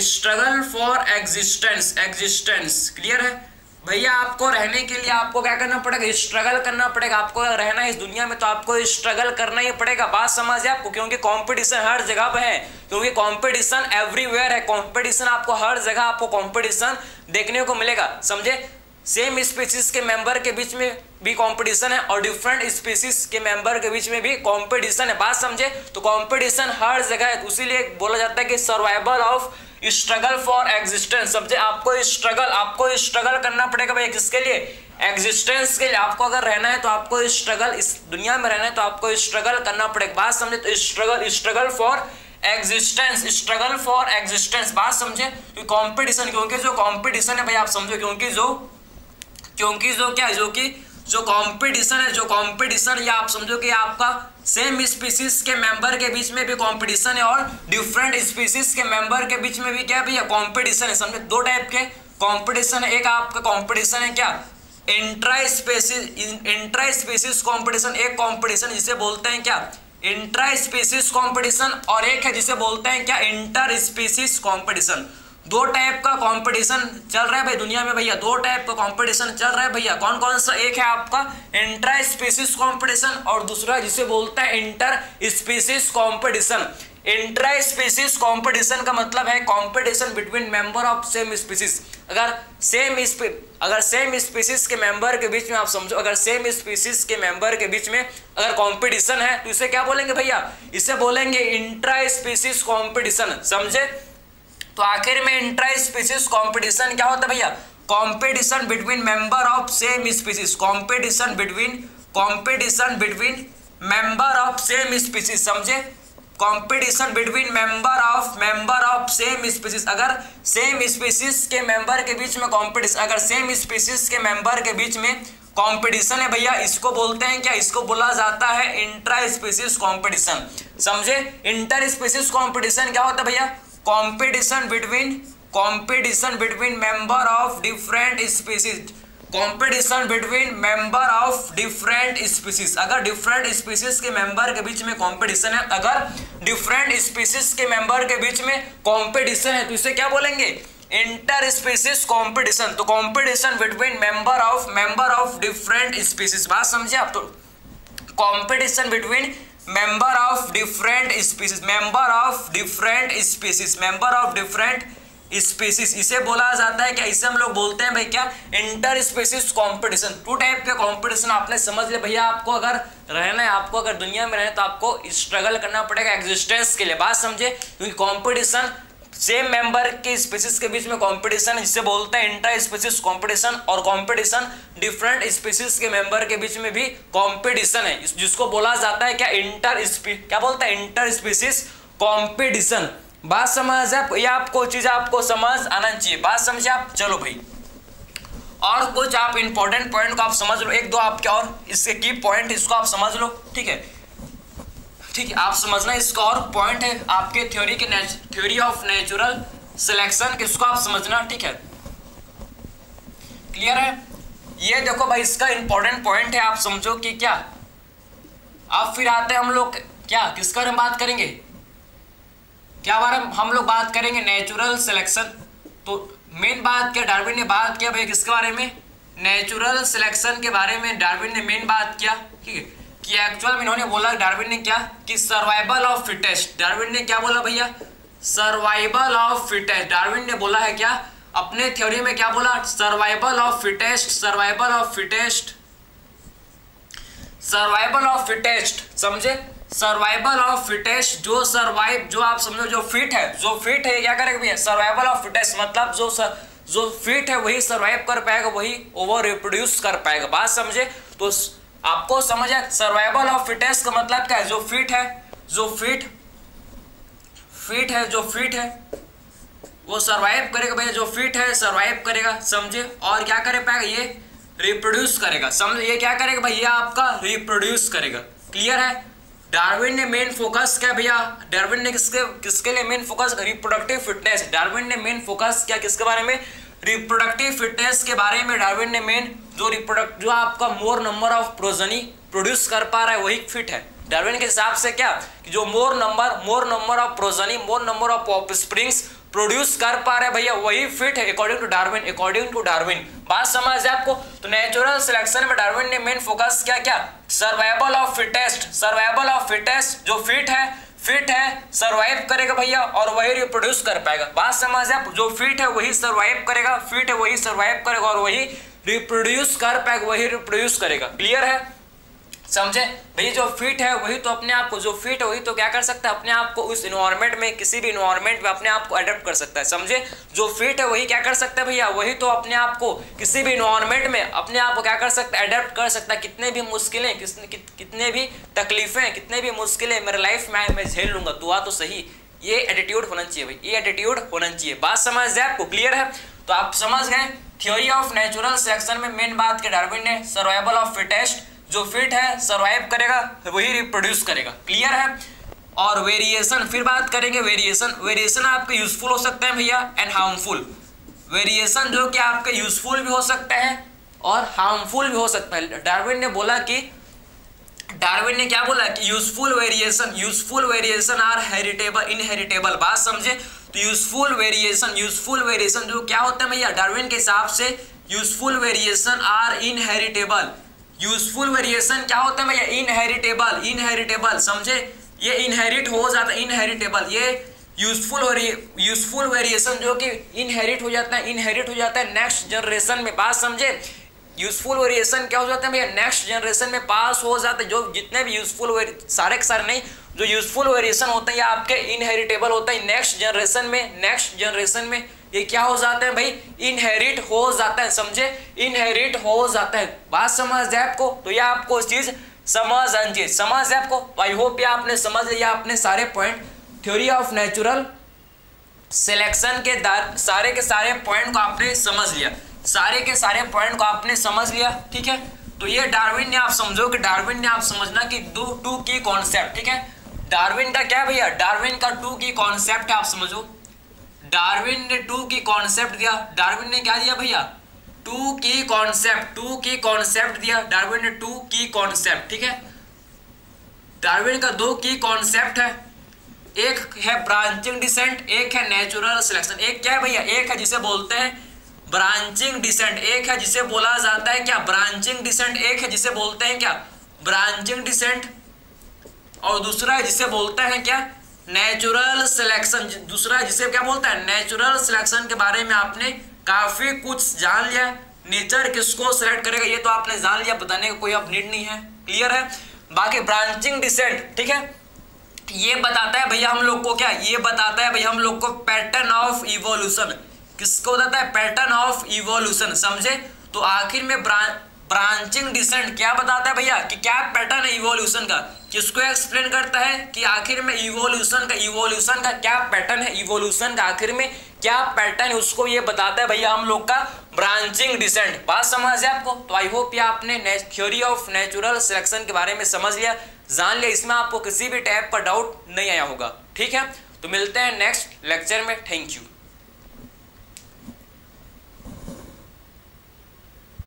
स्ट्रगल फॉर एग्जिस्टेंस, क्लियर है भैया। आपको रहने के लिए आपको क्या करना पड़ेगा, स्ट्रगल करना पड़ेगा, आपको रहना है इस दुनिया में तो आपको स्ट्रगल करना ही पड़ेगा। बात समझ आपको, क्योंकि कंपटीशन हर जगह पे है, क्योंकि कंपटीशन एवरीवेयर है, कंपटीशन आपको हर जगह आपको कंपटीशन देखने को मिलेगा, समझे। सेम स्पीसीज के मेंबर के बीच में भी कंपटीशन है और डिफरेंट स्पीसीज के मेंबर के बीच में भी कंपटीशन है। बात समझे। तो कंपटीशन हर जगह है, इसीलिए बोला जाता है कि survival of struggle for existence, समझे, आपको स्ट्रगल करना पड़ेगा भाई किसके लिए, एग्जिस्टेंस के लिए। आपको अगर रहना है तो आपको स्ट्रगल, इस दुनिया में रहना है तो आपको स्ट्रगल करना पड़ेगा, बात समझे। तो स्ट्रगल फॉर एग्जिस्टेंस, बात समझे। तो कंपटीशन, क्योंकि जो कंपटीशन है भाई आप समझो, क्योंकि जो क्या है, जो कंपटीशन या आप समझो कि आपका सेम स्पीसीज के मेंबर के बीच में भी कंपटीशन है और डिफरेंट स्पीसीज के मेंबर के बीच में भी क्या भैया कंपटीशन है, समझे। दो टाइप के कंपटीशन है, एक आपका कंपटीशन है क्या, इंट्रा स्पीसीज कंपटीशन, एक कंपटीशन जिसे बोलते हैं क्या, इंट्रा स्पीसीज कंपटीशन, और एक है जिसे बोलते हैं क्या, इंटर स्पीसीज कंपटीशन। दो टाइप का कंपटीशन चल रहा है भाई दुनिया में भैया, दो टाइप का कंपटीशन चल रहा है भैया। कौन कौन सा, एक है आपका इंट्रा स्पीसीज कंपटीशन और दूसरा जिसे बोलते हैं inter species competition. Intra species competition का मतलब है competition between member of same species. अगर सेम स्पीसीज के मेंबर के बीच में आप समझो, अगर सेम स्पीसीज के मेंबर के बीच में अगर कंपटीशन है तो इसे क्या बोलेंगे भैया, इसे बोलेंगे इंट्रा स्पीसीज कंपटीशन, समझे। तो आखिर में इंट्रा स्पीसीज कंपटीशन क्या होता है भैया, competition between member of same species, competition between member of same species, समझे। Competition between member of same species. अगर सेम स्पीसीज के मेंबर के बीच में कंपटीशन, अगर सेम स्पीसीज के मेंबर के बीच में कंपटीशन है भैया, इसको बोलते हैं क्या, इसको बोला जाता है इंट्रा स्पीसीज कंपटीशन, समझे। इंटर स्पीसीज कंपटीशन क्या होता है भैया, competition between member of different species, competition between member of different species. अगर डिफरेंट स्पीसीज के मेंबर के बीच में कंपटीशन है, अगर डिफरेंट स्पीसीज के मेंबर के बीच में कंपटीशन है तो इसे क्या बोलेंगे, इंटर स्पीसीज कंपटीशन। तो competition between member of different species, बात समझे आप। तो competition between member of different species, इसे बोला जाता है क्या, इसे हम लोग बोलते हैं भाई क्या, interspecies competition. Two type के कंपटीशन आपने समझ लिया भैया। आपको अगर रहना है, आपको अगर दुनिया में रहना है तो आपको स्ट्रगल करना पड़ेगा एग्जिस्टेंस के लिए, बात समझे। क्योंकि कंपटीशन सेम मेंबर के स्पीसीज के बीच में कंपटीशन जिसे बोलते हैं इंटर स्पीसीज कंपटीशन, और कंपटीशन डिफरेंट स्पीसीज के मेंबर के बीच में भी कंपटीशन है जिसको बोला जाता है क्या, क्या बोलते हैं, इंटर स्पीसीज कंपटीशन। बात समझ आप, ये आपको चीज आपको समझ आना चाहिए, बात समझे आप। चलो भाई और कुछ आप इंपॉर्टेंट पॉइंट को आप समझ लो, एक दो आपके और इसके की पॉइंट इसको आप समझ लो, ठीक है। आप समझना इसका और पॉइंट है आपके थ्योरी ऑफ नेचुरल सिलेक्शन, किसको आप समझना, ठीक है, क्लियर है। ये देखो भाई इसका इंपॉर्टेंट पॉइंट है, आप समझो कि क्या। अब फिर आते हैं हम लोग क्या, किसके बारे में बात करेंगे, क्या बारे में हम लोग बात करेंगे, नेचुरल सिलेक्शन। तो मेन बात क्या, डार्विन ने बात किया भाई किसके बारे में, नेचुरल सिलेक्शन के बारे में डार्विन ने मेन बात किया, ठीक है। कि एक्चुअल में इन्होंने बोला, डार्विन ने क्या, कि सर्वाइवल ऑफ फिटेस्ट। डार्विन ने क्या बोला भैया, सर्वाइवल ऑफ फिटेस्ट। डार्विन ने बोला है क्या, अपने थ्योरी में क्या बोला, सर्वाइवल ऑफ फिटेस्ट, समझे। सर्वाइवल ऑफ फिटेस्ट, जो सर्वाइव, जो आप समझो जो फिट है क्या करेगा भैया, सर्वाइवल ऑफ फिटेस्ट, मतलब जो फिट है वही सर्वाइव कर पाएगा, वही ओवर रिप्रोड्यूस कर पाएगा, बात समझे। तो आपको समझ आया, सर्वाइवल ऑफ फिटेस्ट का मतलब क्या है, जो फिट है वो सर्वाइव करेगा भैया, जो फिट है सर्वाइव करेगा, समझे। और क्या कर पाएगा, ये रिप्रोड्यूस करेगा, समझे। ये क्या करेगा भैया, ये आपका रिप्रोड्यूस करेगा, क्लियर है। डार्विन ने मेन फोकस क्या भैया, डार्विन ने किसके लिए main focus, reproductive fitness. Darwin ने मेन फोकस क्या, किसके बारे में, रिप्रोडक्टिव फिटनेस के बारे में। डार्विन ने मेन जो आपका मोर नंबर ऑफ प्रोजनी प्रोड्यूस कर पा रहा है वही फिट है। डार्विन के हिसाब से क्या, कि जो मोर number of progeny, more number of offsprings produce कर पा रहे भैया वही फिट है, अकॉर्डिंग टू डार्विन। बात समझ है आपको। तो नेचुरल सिलेक्शन में डार्विन ने मेन फोकस क्या, सर्वाइवल ऑफ फिटेस्ट, जो फिट है सर्वाइव करेगा भैया और वही रिप्रोड्यूस कर पाएगा। बात समझ है, जो फिट है वही सर्वाइव करेगा, और वही रिप्रोड्यूस कर पाएगा, वही रिप्रोड्यूस करेगा, क्लियर है। समझे भाई, जो फिट है वही तो अपने आप को, जो फिट है वही तो क्या कर सकता है, अपने आप को उस इन्वायरमेंट में, किसी भी इन्वायरमेंट में अपने आप को अडेप्ट कर सकता है। समझे, जो फिट है वही क्या कर सकता है भैया, वही तो अपने आप को किसी भी इन्वायरमेंट में अपने आप को क्या कर सकता है, अडेप्ट कर सकता है। कितने भी मुश्किलें, कितने भी तकलीफें, कितने भी मुश्किलें मेरे लाइफ में मैं झेल लूंगा, दुआ तो सही। ये एटीट्यूड होना चाहिए भाई, ये एटीट्यूड होना चाहिए। बात समझ जाए आपको, क्लियर है? तो आप समझ गए थ्योरी ऑफ नेचुरल सिलेक्शन में मेन बात के डार्विन ने सर्वाइवल ऑफ फिटेस्ट, जो फिट है सर्वाइव करेगा वही रिप्रोड्यूस करेगा, क्लियर है? और वेरिएशन, फिर बात करेंगे वेरिएशन। वेरिएशन आपके यूजफुल हो सकते हैं भैया एंड हार्मफुल। वेरिएशन जो कि आपके यूजफुल भी हो सकता है और हार्मफुल भी हो सकता है। डार्विन ने क्या बोला कि useful variation are heritable, inheritable. बात समझे, तो यूजफुल वेरिएशन जो क्या होता है भैया, डार्विन के हिसाब से useful variation are inheritable. Useful variation क्या होता है भैया, इनहेरिटेबल। समझे, ये इनहेरिट हो जाता है, इनहेरिटेबल। ये यूजफुल वेरिएशन जो कि इनहेरिट हो जाता है नेक्स्ट जनरेशन में। बात समझे, यूजफुल वेरिएशन क्या हो जाता है भैया, नेक्स्ट जनरेशन में पास हो जाते हैं। जो जितने भी यूजफुल, सारे के सारे नहीं, जो यूजफुल वेरिएशन होते हैं ये आपके इनहेरिटेबल होता है। नेक्स्ट जनरेशन में ये क्या हो जाता है भाई, इनहेरिट हो जाता है। समझे, इनहेरिट हो जाता है। बात समझ जाए आपको, तो ये आपको चीज समझ आनी चाहिए, समझ है आपको। आई होप ये आपने समझ लिया, आपने सारे point theory of natural selection के सारे के सारे पॉइंट को आपने समझ लिया, सारे के सारे पॉइंट को आपने समझ लिया, ठीक है? तो ये डार्विन ने आप समझो कि डार्विन ने आप समझना कि टू की कॉन्सेप्ट, ठीक है? डार्विन का क्या भैया, डार्विन का टू की कॉन्सेप्ट है, आप समझो। डार्विन ने टू की कॉन्सेप्ट दिया। डार्विन ने क्या दिया भैया, टू की कॉन्सेप्ट दिया। डार्विन ने टू की कॉन्सेप्ट, ठीक है? डार्विन का दो की कॉन्सेप्ट है, एक है ब्रांचिंग डिसेंट, एक है नेचुरल सिलेक्शन। एक क्या है भैया, एक है जिसे बोलते हैं ब्रांचिंग डिसेंट, एक है जिसे बोला जाता है क्या, ब्रांचिंग डिसेंट। एक है जिसे बोलते हैं क्या, ब्रांचिंग डिसेंट, और दूसरा है जिसे बोलते हैं क्या, नेचुरल सिलेक्शन। दूसरा जिसे क्या बोलता है, नेचुरल सिलेक्शन के बारे में आपने काफी कुछ जान लिया। नेचर किसको सिलेक्ट करेगा ये तो आपने जान लिया, बताने का कोई अब नीड नहीं है, क्लियर है? बाकी ब्रांचिंग डिसेंट, ठीक है, ये बताता है भैया हम लोग को क्या, ये बताता है भैया हम लोग को पैटर्न ऑफ इवोल्यूशन। किसको बताता है, पैटर्न ऑफ इवोल्यूशन। समझे, तो आखिर में ब्रांचिंग डिसेंट क्या बताता है भैया, कि क्या पैटर्न है इवोल्यूशन का, किसको एक्सप्लेन करता है कि आखिर में इवोल्यूशन का क्या पैटर्न है, इवोल्यूशन का आखिर में क्या पैटर्न है, उसको ये बताता है भैया हम लोग का ब्रांचिंग डिसेंट। बात समझ है आपको? तो आई होप ये आपने थ्योरी ऑफ नेचुरल सिलेक्शन के बारे में समझ लिया, जान लिया, इसमें आपको किसी भी टाइप का डाउट नहीं आया होगा, ठीक है? तो मिलते हैं नेक्स्ट लेक्चर में, थैंक यू।